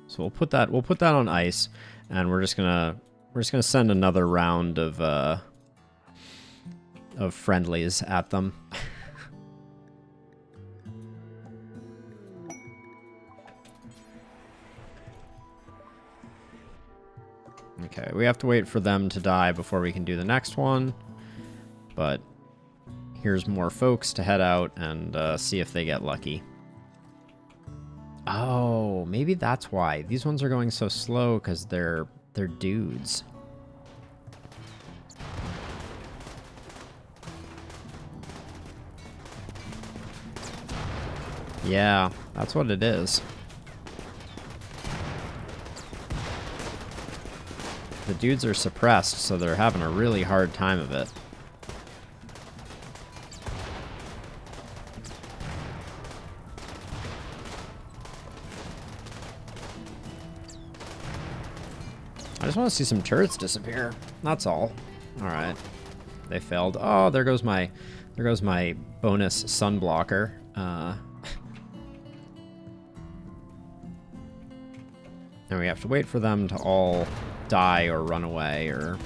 So we'll put that on ice, and we're just gonna send another round of friendlies at them. Okay, we have to wait for them to die before we can do the next one. But here's more folks to head out and see if they get lucky. Oh, maybe that's why. These ones are going so slow because they're dudes. Yeah, that's what it is. The dudes are suppressed, so they're having a really hard time of it. I just want to see some turrets disappear. That's all. All right. They failed. Oh, there goes my bonus sun blocker. And we have to wait for them to all die or run away, or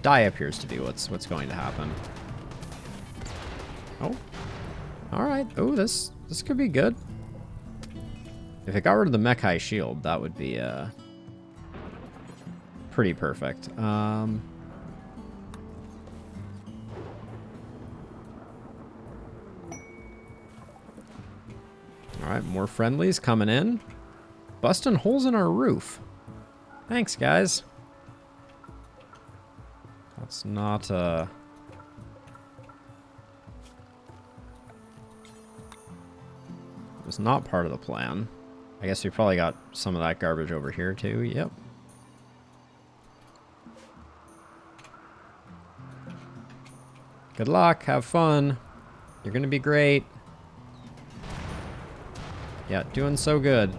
die appears to be what's going to happen. Oh. All right. Oh, this could be good. If it got rid of the mech high shield, that would be pretty perfect. All right, more friendlies coming in. Busting holes in our roof. Thanks, guys. That's not it was not part of the plan. I guess we probably got some of that garbage over here too. Yep. Good luck. Have fun. You're gonna be great. Yeah, doing so good.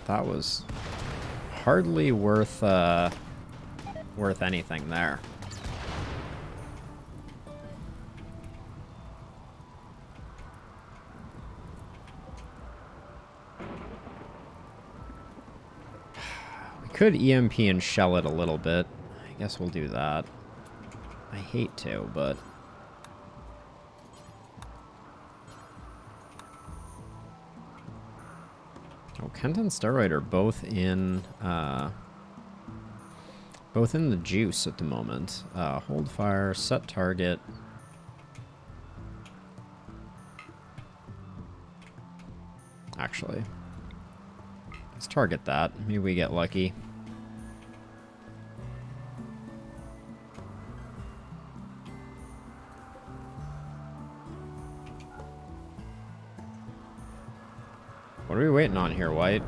That was hardly worth anything there. We could EMP and shell it a little bit. I guess we'll do that. I hate to, but oh, Kent and Steroid are both in the juice at the moment. Hold fire, set target. Actually, let's target that. Maybe we get lucky. What are we waiting on here, White?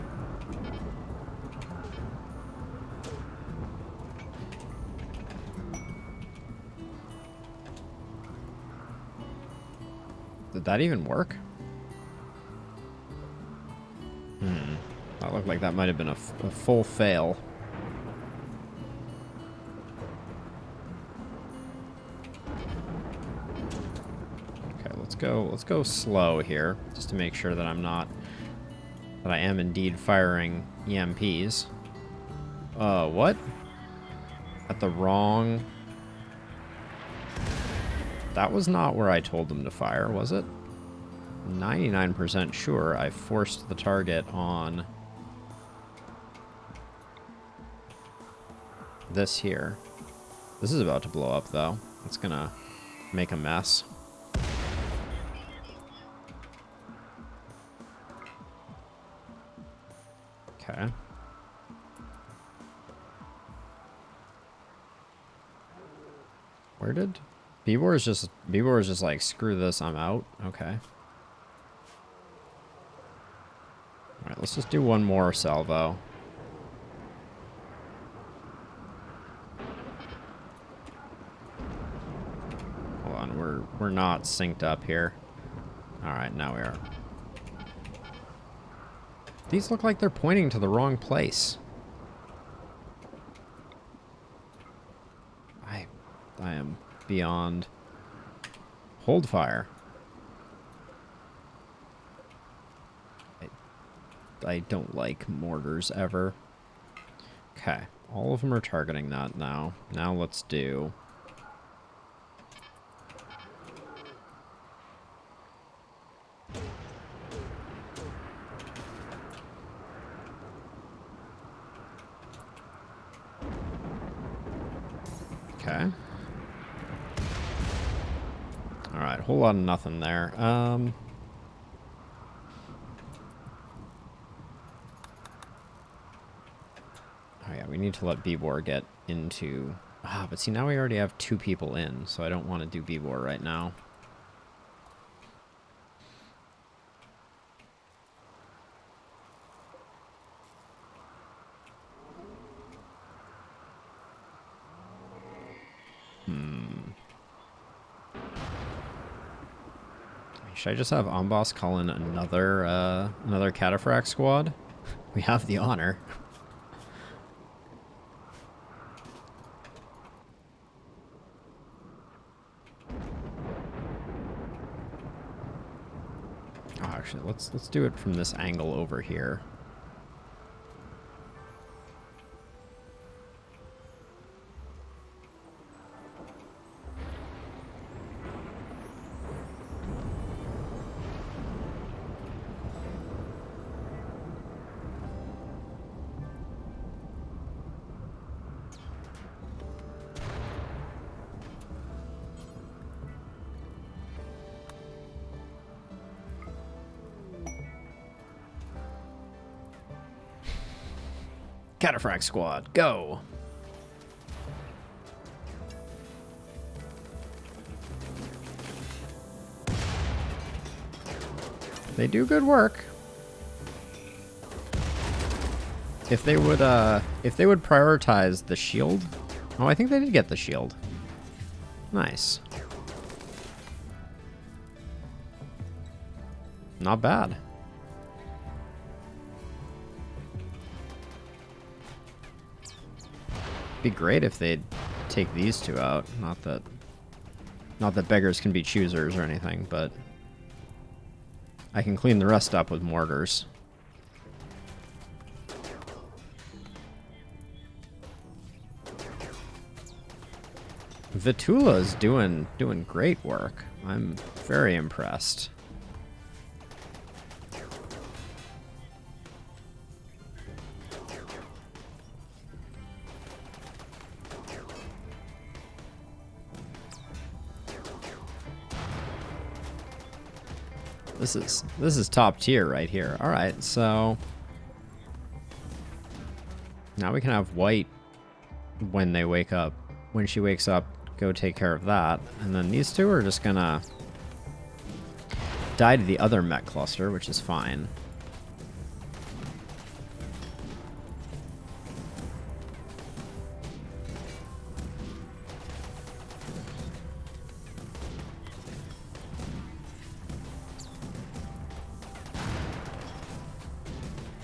Did that even work? That looked like that might have been a full fail. Okay, let's go slow here, just to make sure that I am indeed firing EMPs. What? At the wrong... That was not where I told them to fire, was it? 99% sure I forced the target on this here. This is about to blow up, though. It's gonna make a mess. Okay. Where did... Bebor is just like, screw this, I'm out. Okay. Alright, let's just do one more salvo. Hold on, we're not synced up here. Alright, now we are. These look like they're pointing to the wrong place. I am beyond. Hold fire. I don't like mortars ever. Okay, all of them are targeting that now. Now let's do... Okay. Alright, whole lot of nothing there. Oh yeah, we need to let Bebor get into... Ah, but see, now we already have 2 people in, so I don't want to do Bebor right now. Should I just have Amboss call in another Cataphract squad? We have the honor. Oh, actually, let's do it from this angle over here. Cataphract squad, go! They do good work. If they would prioritize the shield. Oh, I think they did get the shield. Nice. Not bad. Be great if they'd take these 2 out. Not that beggars can be choosers or anything, but I can clean the rest up with mortars. Vitula is doing great work. I'm very impressed. This is top tier right here. All right, so now we can have White when they wake up. When she wakes up, go take care of that, and then these 2 are just gonna die to the other mech cluster, which is fine.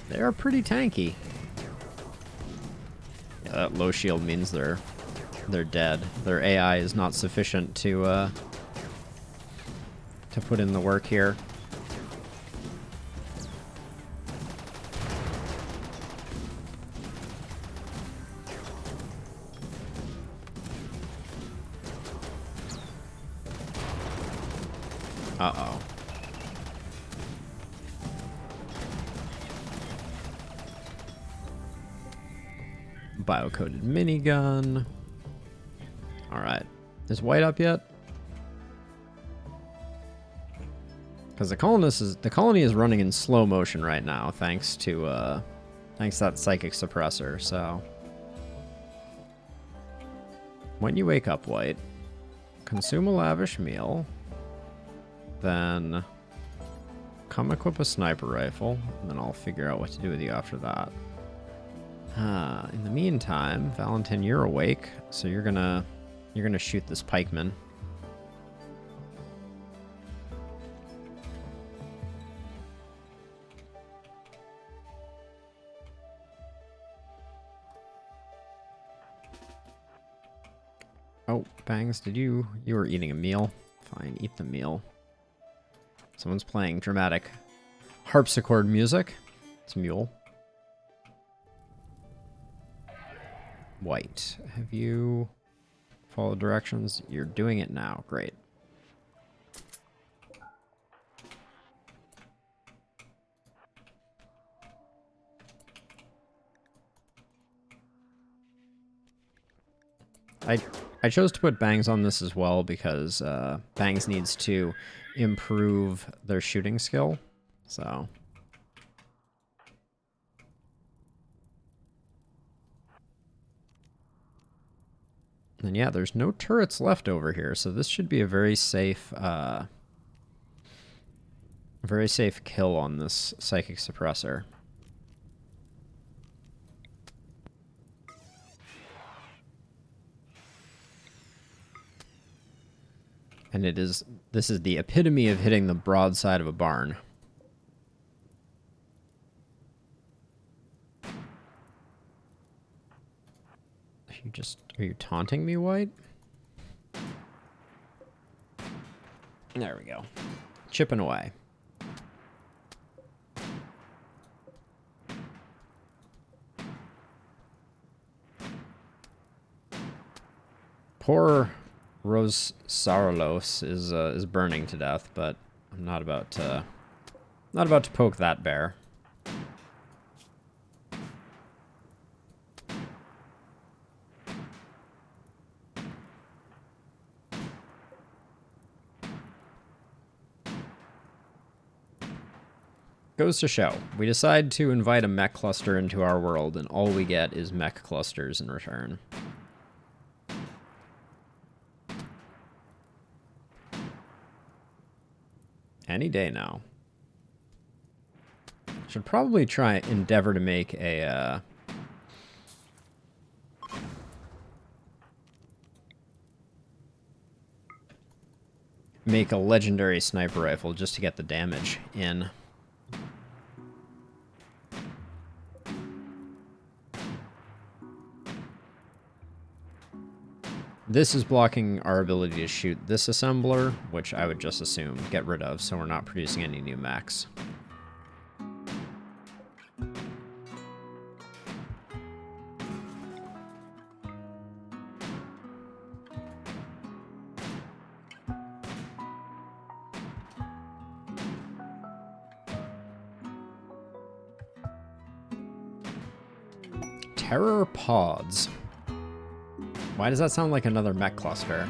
They are pretty tanky. Yeah, that low shield means they're dead. Their AI is not sufficient to put in the work here. Uh-oh. Bio-coded minigun. Alright. Is White up yet? Because the colony is running in slow motion right now, thanks to Thanks to that psychic suppressor, so. When you wake up, White, consume a lavish meal, then come equip a sniper rifle, and then I'll figure out what to do with you after that. In the meantime, Valentin, you're awake, so you're gonna shoot this pikeman. Oh, Bangs, you were eating a meal? Fine, eat the meal. Someone's playing dramatic harpsichord music. It's a mule. White, have you followed directions? You're doing it now. Great. I chose to put Bangs on this as well because Bangs needs to improve their shooting skill. So. And yeah, there's no turrets left over here, so this should be a very safe kill on this psychic suppressor. And this is the epitome of hitting the broadside of a barn. Are you taunting me, White? There we go. Chipping away. Poor Rose Sarlos is burning to death, but I'm not about to poke that bear. Goes to show, we decide to invite a mech cluster into our world, and all we get is mech clusters in return. Any day now. Should probably try endeavor to make a legendary sniper rifle just to get the damage in. This is blocking our ability to shoot this assembler, which I would just assume get rid of, so we're not producing any new mechs. Terror pods. Why does that sound like another mech cluster?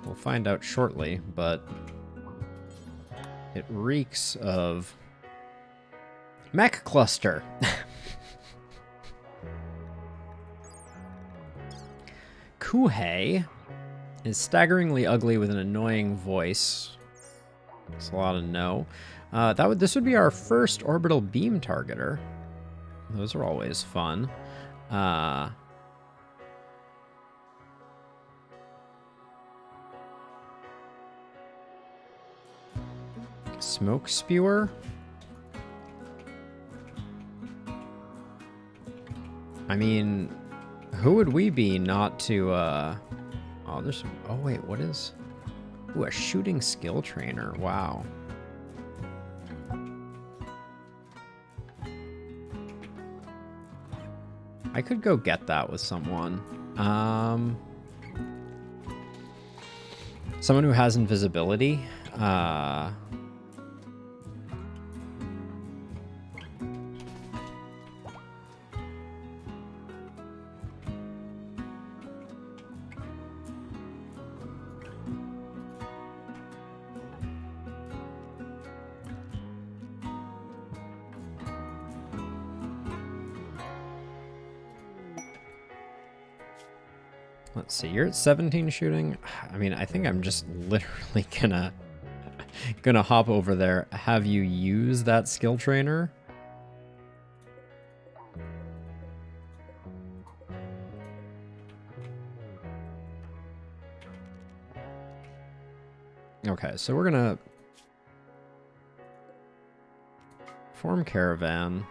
We'll find out shortly, but it reeks of mech cluster. Kuhei is staggeringly ugly with an annoying voice. It's a lot of no. This would be our first orbital beam targeter. Those are always fun. Smoke spewer. I mean, who would we be not to? Oh, there's some. Oh wait, what is? Ooh, a shooting skill trainer. Wow. I could go get that with someone. Someone who has invisibility. Let's see, you're at 17 shooting. I mean, I think I'm just literally gonna hop over there, have you use that skill trainer. Okay, so we're gonna form caravan.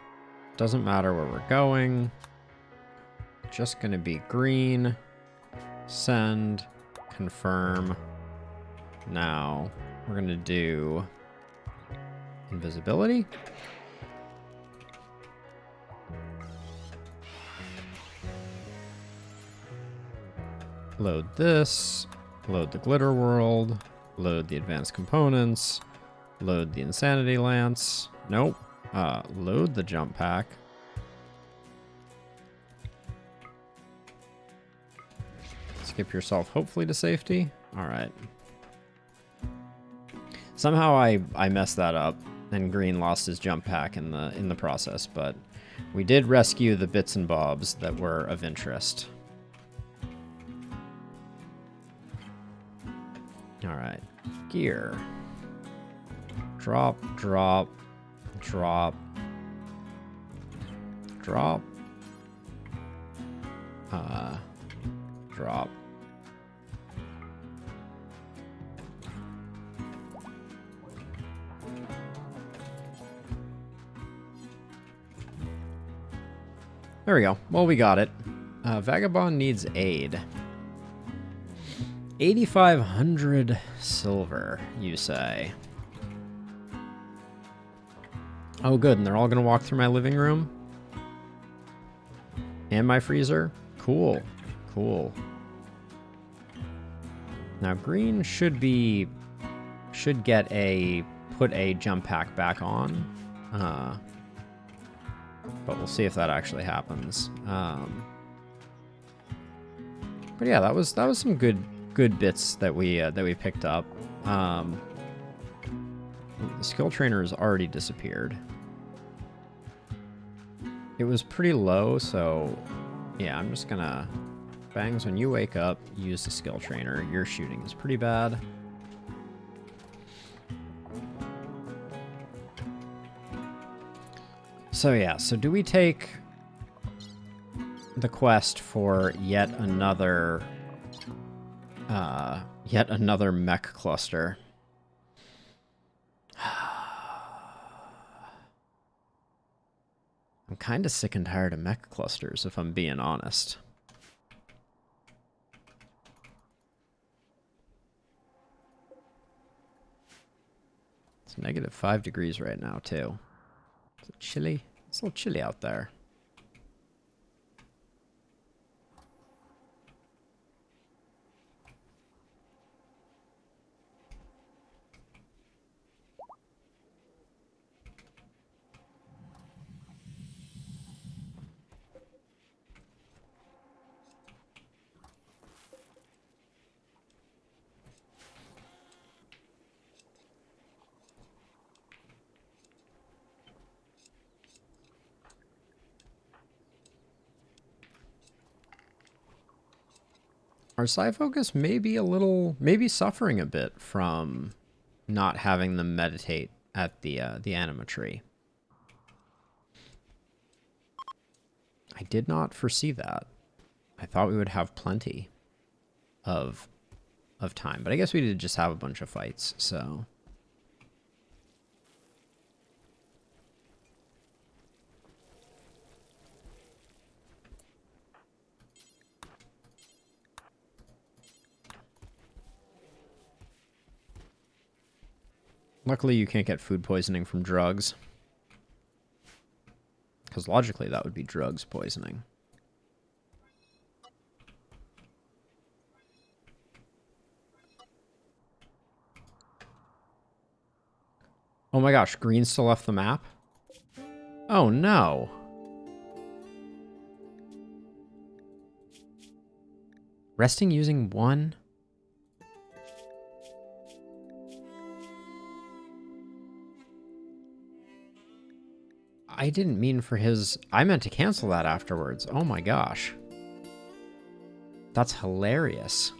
Doesn't matter where we're going. Just gonna be green. Send. Confirm. Now we're gonna do invisibility. Load this. Load the glitter world. Load the advanced components. Load the insanity lance. Nope. Load the jump pack. Skip yourself hopefully to safety. All right. Somehow I messed that up and green lost his jump pack in the process, but we did rescue the bits and bobs that were of interest. All right. Gear. Drop, drop, drop, drop, drop. There we go. Well, we got it. Vagabond needs aid. 8,500 silver, you say. Oh, good. And they're all going to walk through my living room? And my freezer? Cool. Cool. Now, green should get put a jump pack back on. But we'll see if that actually happens. But yeah, that was some good bits that we picked up. The skill trainer has already disappeared. It was pretty low, so yeah, I'm just gonna Bangs, when you wake up, use the skill trainer. Your shooting is pretty bad. So yeah, so do we take the quest for yet another mech cluster? I'm kind of sick and tired of mech clusters, if I'm being honest. It's -5 degrees right now, too. Is it chilly? It's a little chilly out there. Our side focus may be suffering a bit from not having them meditate at the anima tree. I did not foresee that. I thought we would have plenty of time, but I guess we did just have a bunch of fights, so. Luckily, you can't get food poisoning from drugs. Because logically, that would be drugs poisoning. Oh my gosh, green still left the map? Oh no. Resting using 1? I didn't mean for his... I meant to cancel that afterwards. Oh my gosh. That's hilarious.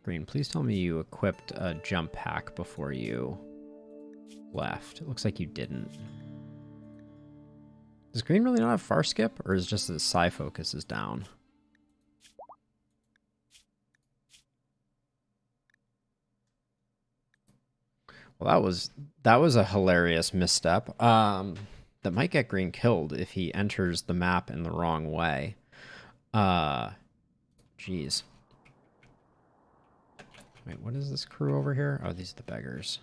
Green, please tell me you equipped a jump pack before you left. It looks like you didn't. Does green really not have far skip, or is it just that psi focus is down? Well, that was a hilarious misstep. That might get green killed if he enters the map in the wrong way. Jeez. Wait, what is this crew over here? Oh, these are the beggars.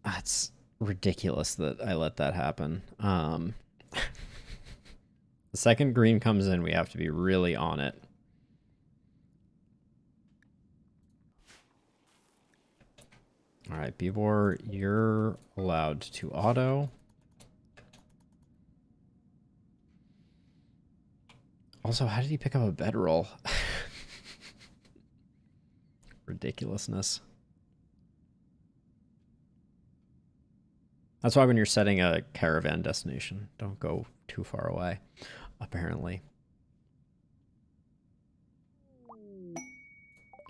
That's ridiculous that I let that happen. The second green comes in, we have to be really on it. All right, Bibor, you're allowed to auto. Also, how did he pick up a bedroll? Ridiculousness. That's why when you're setting a caravan destination, don't go too far away, apparently.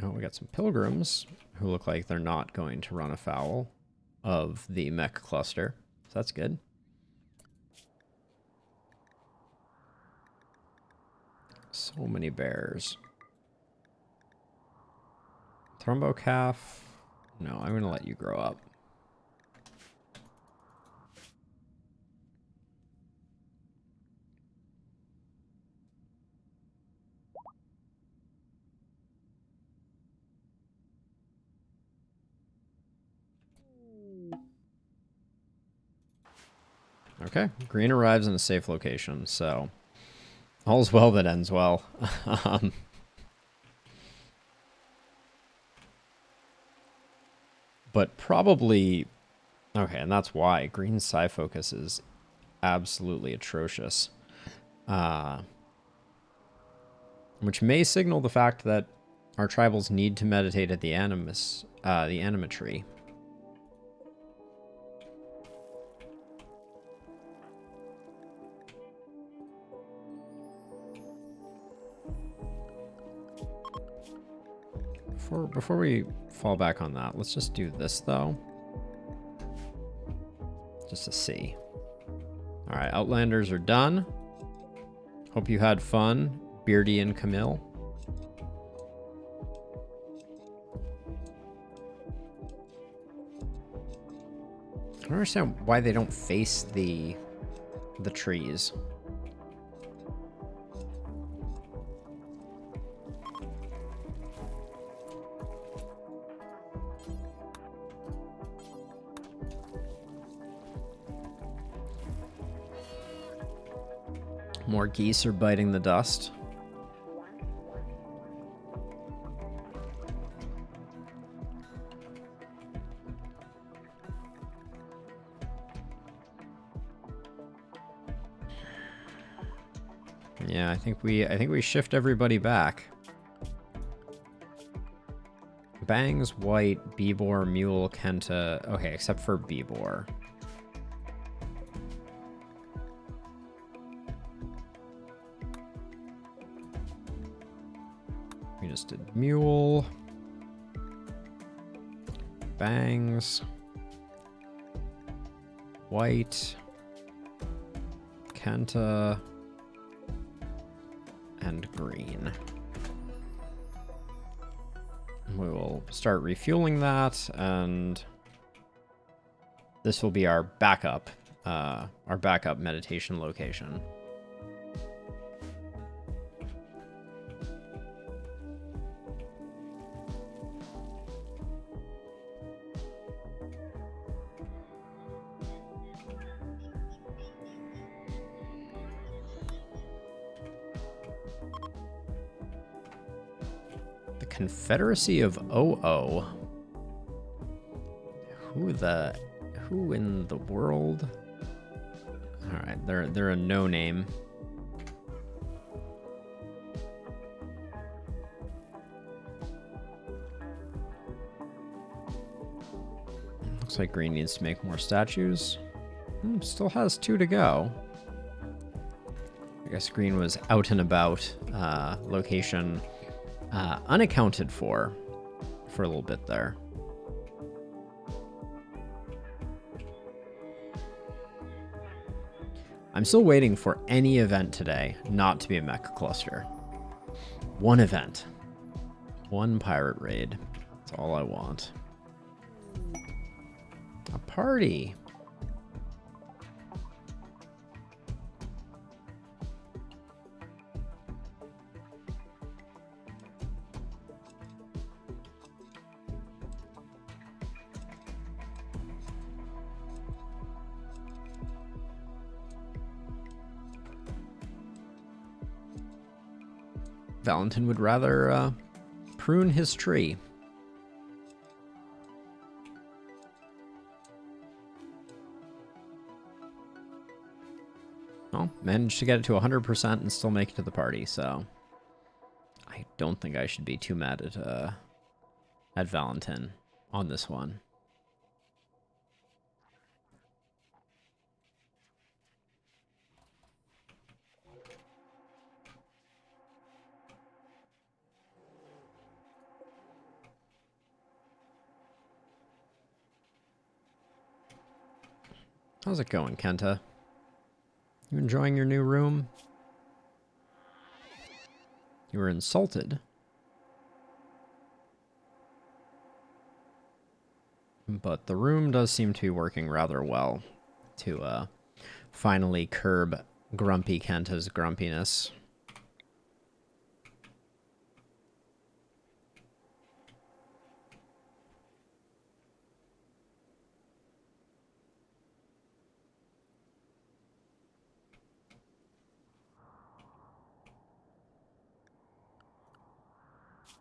Oh, we got some pilgrims who look like they're not going to run afoul of the mech cluster. So that's good. So many bears. Thrumbo calf. No, I'm going to let you grow up. Okay, green arrives in a safe location, so all's well that ends well. But probably, okay, and that's why green's psi focus is absolutely atrocious. Which may signal the fact that our tribals need to meditate at the anima tree. Before we fall back on that, let's just do this though. Just to see. All right, Outlanders are done. Hope you had fun, Beardy and Camille. I don't understand why they don't face the trees. More geese are biting the dust. Yeah, I think we shift everybody back. Bangs, White, Bibor, Mule, Kenta. Okay, except for Bibor. We just did Mule. Bangs. White. Kenta. And green. We will start refueling that, and this will be our backup meditation location. Confederacy of OO. Who in the world? All right, they're a no name. Looks like green needs to make more statues. Still has 2 to go. guess green was out and about. Location unaccounted for a little bit there. I'm still waiting for any event today not to be a mech cluster. One event. One pirate raid. That's all I want. A party. Valentin would rather prune his tree. Well, managed to get it to 100% and still make it to the party, so I don't think I should be too mad at Valentin on this one. How's it going, Kenta? You enjoying your new room? You were insulted. But the room does seem to be working rather well to finally curb Grumpy Kenta's grumpiness.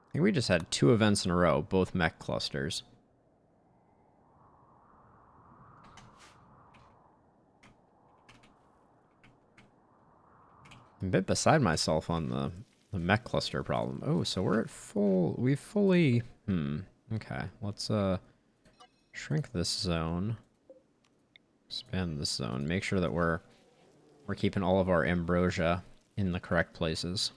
I think we just had 2 events in a row, both mech clusters. I'm a bit beside myself on the mech cluster problem. Oh, so we're at full... We've fully... Okay, let's shrink this zone. Expand this zone. Make sure that we're keeping all of our ambrosia in the correct places.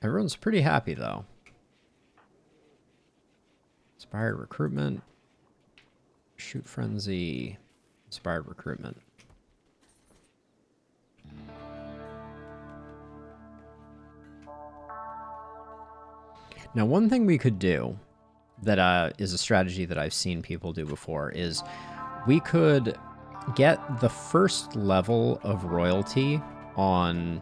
Everyone's pretty happy, though. Inspired recruitment. Shoot frenzy. Inspired recruitment. Now, one thing we could do that is a strategy that I've seen people do before is we could get the first level of royalty on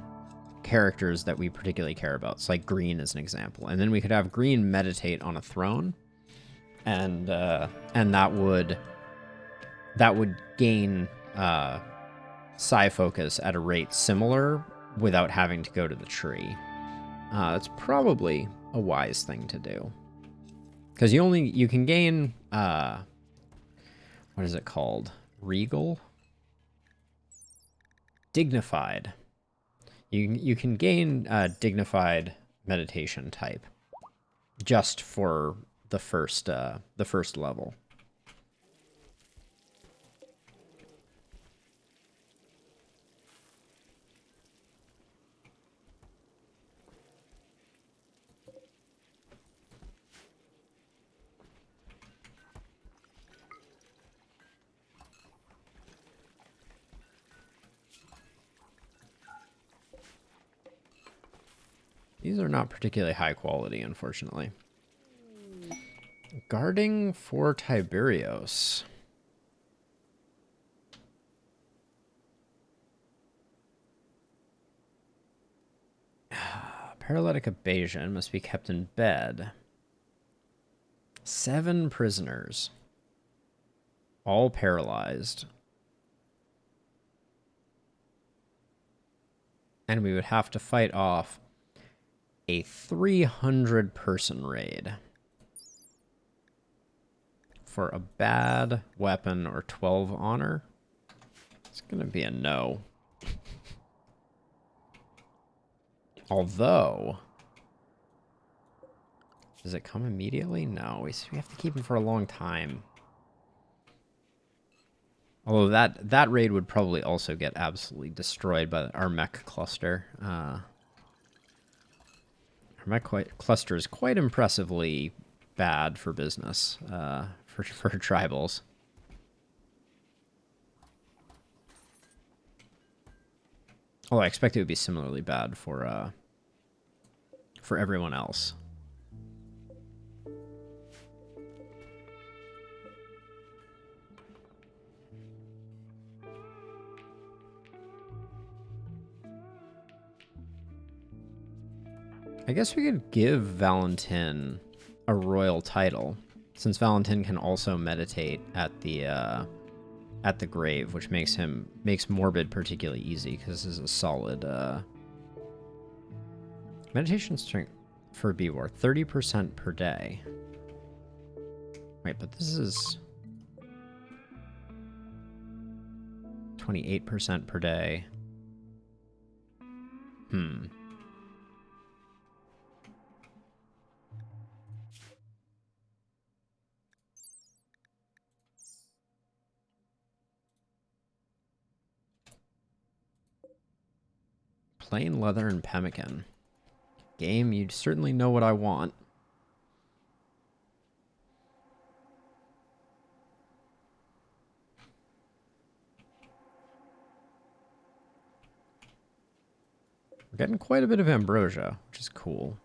characters that we particularly care about. So like green as an example. And then we could have green meditate on a throne. And that would gain psi focus at a rate similar without having to go to the tree. That's probably a wise thing to do. Because you can gain what is it called? Regal? Dignified. You can gain dignified meditation type just for the first level. These are not particularly high quality, unfortunately. Guarding for Tiberios. Paralytic evasion must be kept in bed. 7 prisoners. All paralyzed. And we would have to fight off a 300-person raid for a bad weapon or 12 honor. It's going to be a no. Although Does it come immediately? No, we have to keep him for a long time. Although that raid would probably also get absolutely destroyed by our mech cluster. Our mech cluster is quite impressively bad for business, for tribals. Although I expect it would be similarly bad for everyone else. I guess we could give Valentin a royal title, since Valentin can also meditate at the grave, which makes morbid particularly easy because this is a solid meditation strength for B-War, 30% per day. Wait, but this is 28% per day. Plain leather and pemmican. Game, you certainly know what I want. We're getting quite a bit of ambrosia, which is cool.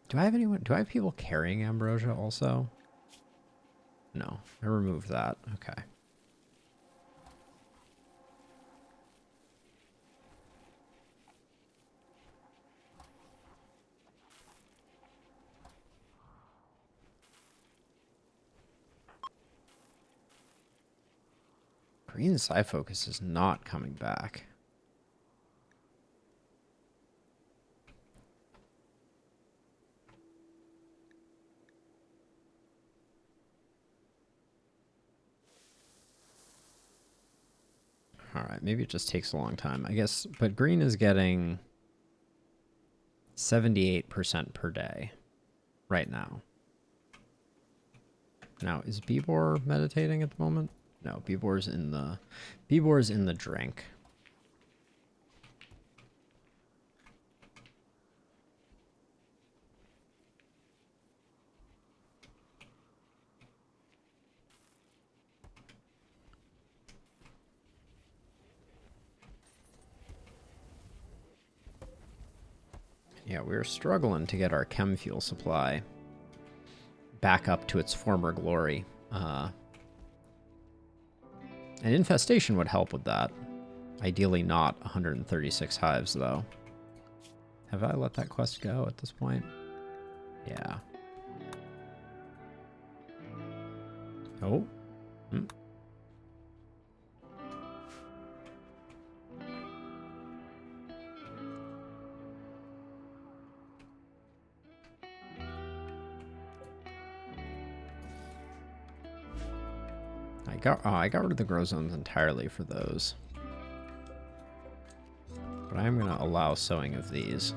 Do I have people carrying ambrosia also? No, I removed that. Okay. Green Psi Focus is not coming back. Alright, maybe it just takes a long time. I guess, but green is getting 78% per day right now. Now, is Bibor meditating at the moment? No, Bibor's in the drink. Yeah, we're struggling to get our chem fuel supply back up to its former glory. An infestation would help with that. Ideally not 136 hives, though. Have I let that quest go at this point? Yeah. Oh. I got rid of the grow zones entirely for those. But I am going to allow sowing of these.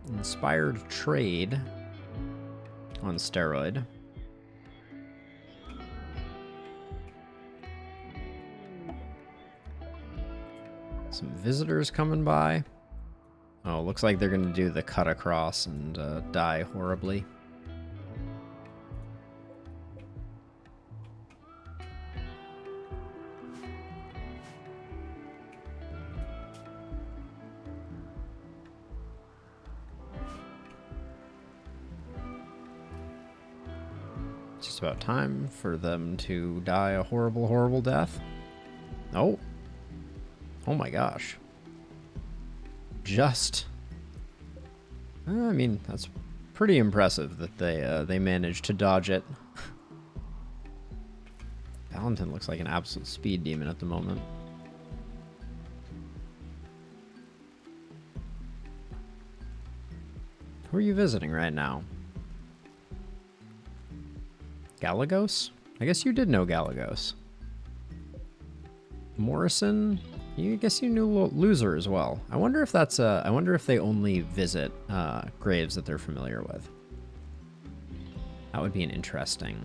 Inspired trade on steroid. Some visitors coming by. Oh, looks like they're going to do the cut across and die horribly. Just about time for them to die a horrible, horrible death. Oh. Oh my gosh. Just. I mean, that's pretty impressive that they managed to dodge it. Valentin looks like an absolute speed demon at the moment. Who are you visiting right now? Galagos? I guess you did know Galagos. Morrison? I guess you knew Loser as well. I wonder if that's I wonder if they only visit graves that they're familiar with. That would be an interesting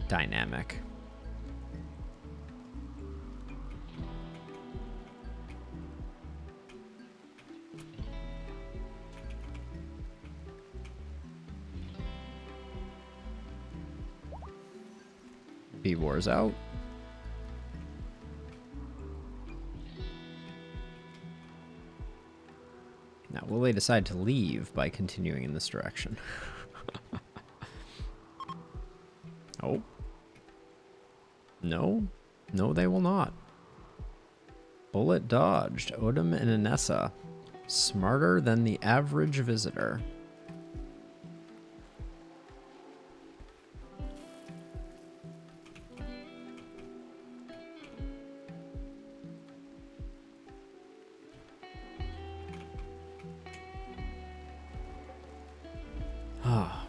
dynamic. B-War's out. Now, will they decide to leave by continuing in this direction? Oh. No. No, they will not. Bullet dodged. Odom and Anessa. Smarter than the average visitor.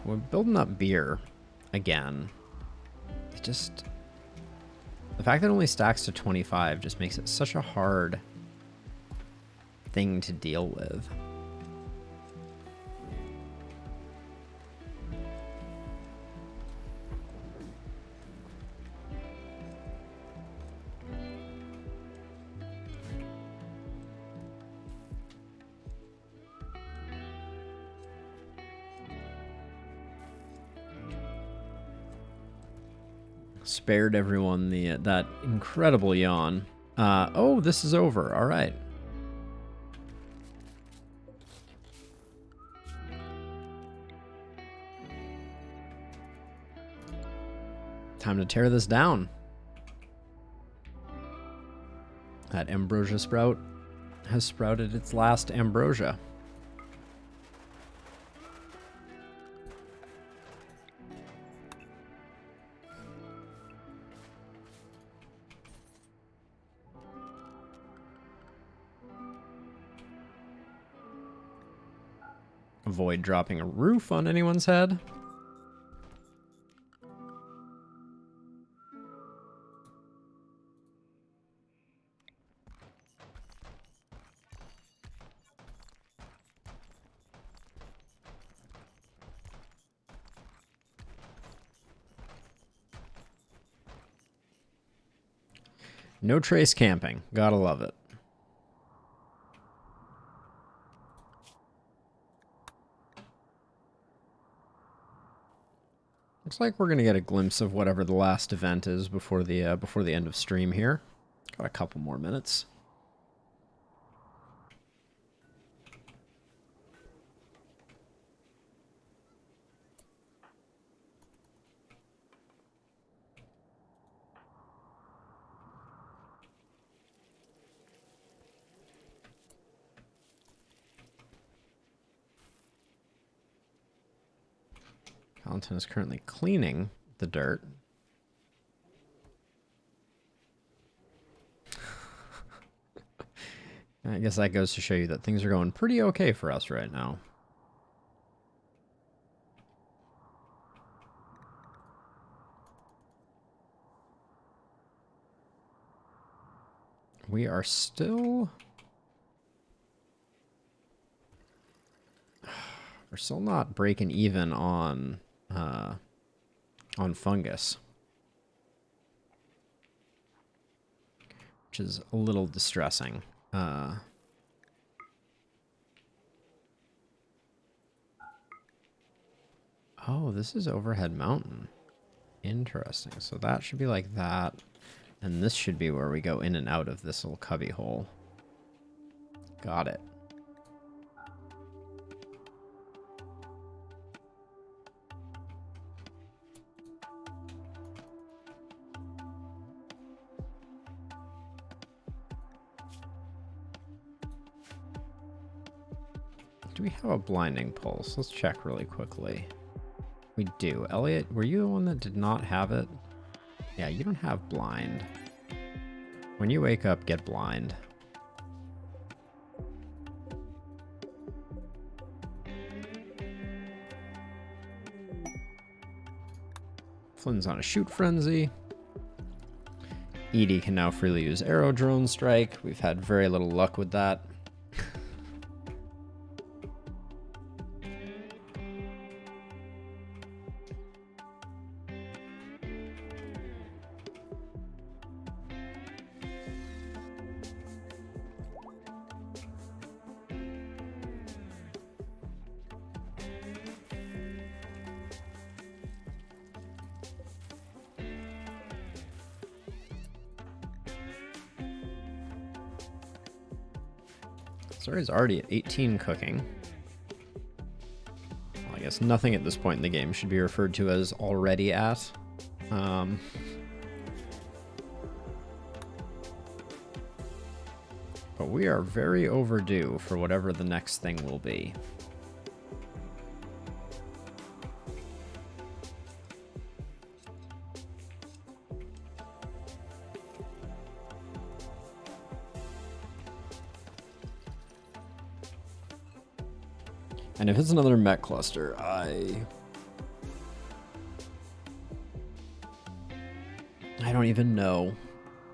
We're building up beer again. It just... The fact that it only stacks to 25 just makes it such a hard thing to deal with. Spared everyone that incredible yawn. Oh, this is over. All right. Time to tear this down. That ambrosia sprout has sprouted its last ambrosia. Avoid dropping a roof on anyone's head. No trace camping. Gotta love it. Looks like we're gonna get a glimpse of whatever the last event is before the end of stream here. Got a couple more minutes. Valentin is currently cleaning the dirt. I guess that goes to show you that things are going pretty okay for us right now. We are still... We're still not breaking even on fungus, which is a little distressing. Oh, this is Overhead Mountain. Interesting. So that should be like that, and this should be where we go in and out of this little cubby hole. Got it. Do we have a blinding pulse? Let's check really quickly. We do. Elliot, were you the one that did not have it? Yeah, you don't have blind. When you wake up, get blind. Flynn's on a shoot frenzy. Edie can now freely use arrow drone strike. We've had very little luck with that. Sorry's already at 18 cooking. Well, I guess nothing at this point in the game should be referred to as already at. But we are very overdue for whatever the next thing will be. And if it's another mech cluster, I don't even know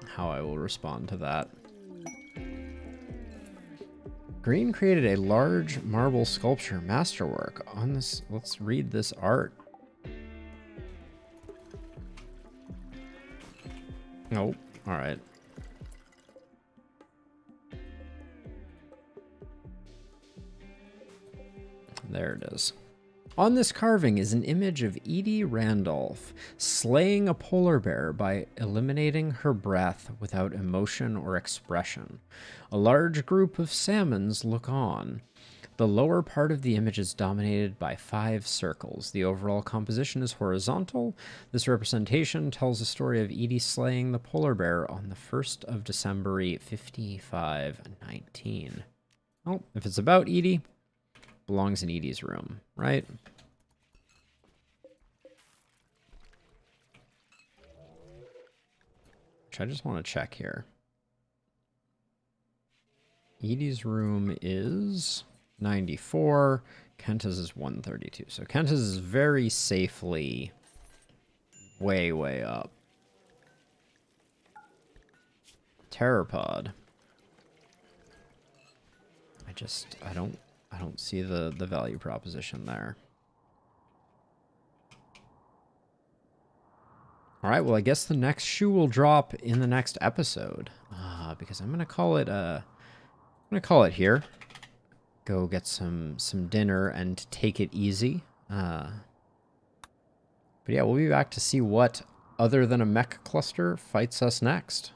how I will respond to that. Green created a large marble sculpture masterwork on this. Let's read this art. Nope. All right. There it is. On this carving is an image of Edie Randolph slaying a polar bear by eliminating her breath without emotion or expression. A large group of salmons look on. The lower part of the image is dominated by 5 circles. The overall composition is horizontal. This representation tells the story of Edie slaying the polar bear on the 1st of December 5519. Oh, if it's about Edie, belongs in Edie's room, right? Which I just want to check here. Edie's room is 94. Kenta's is 132. So Kenta's is very safely way, way up. Terrapod. I don't see the value proposition there. All right, well, I guess the next shoe will drop in the next episode, because I'm gonna call it here. Go get some dinner and take it easy. But yeah, we'll be back to see what other than a mech cluster fights us next.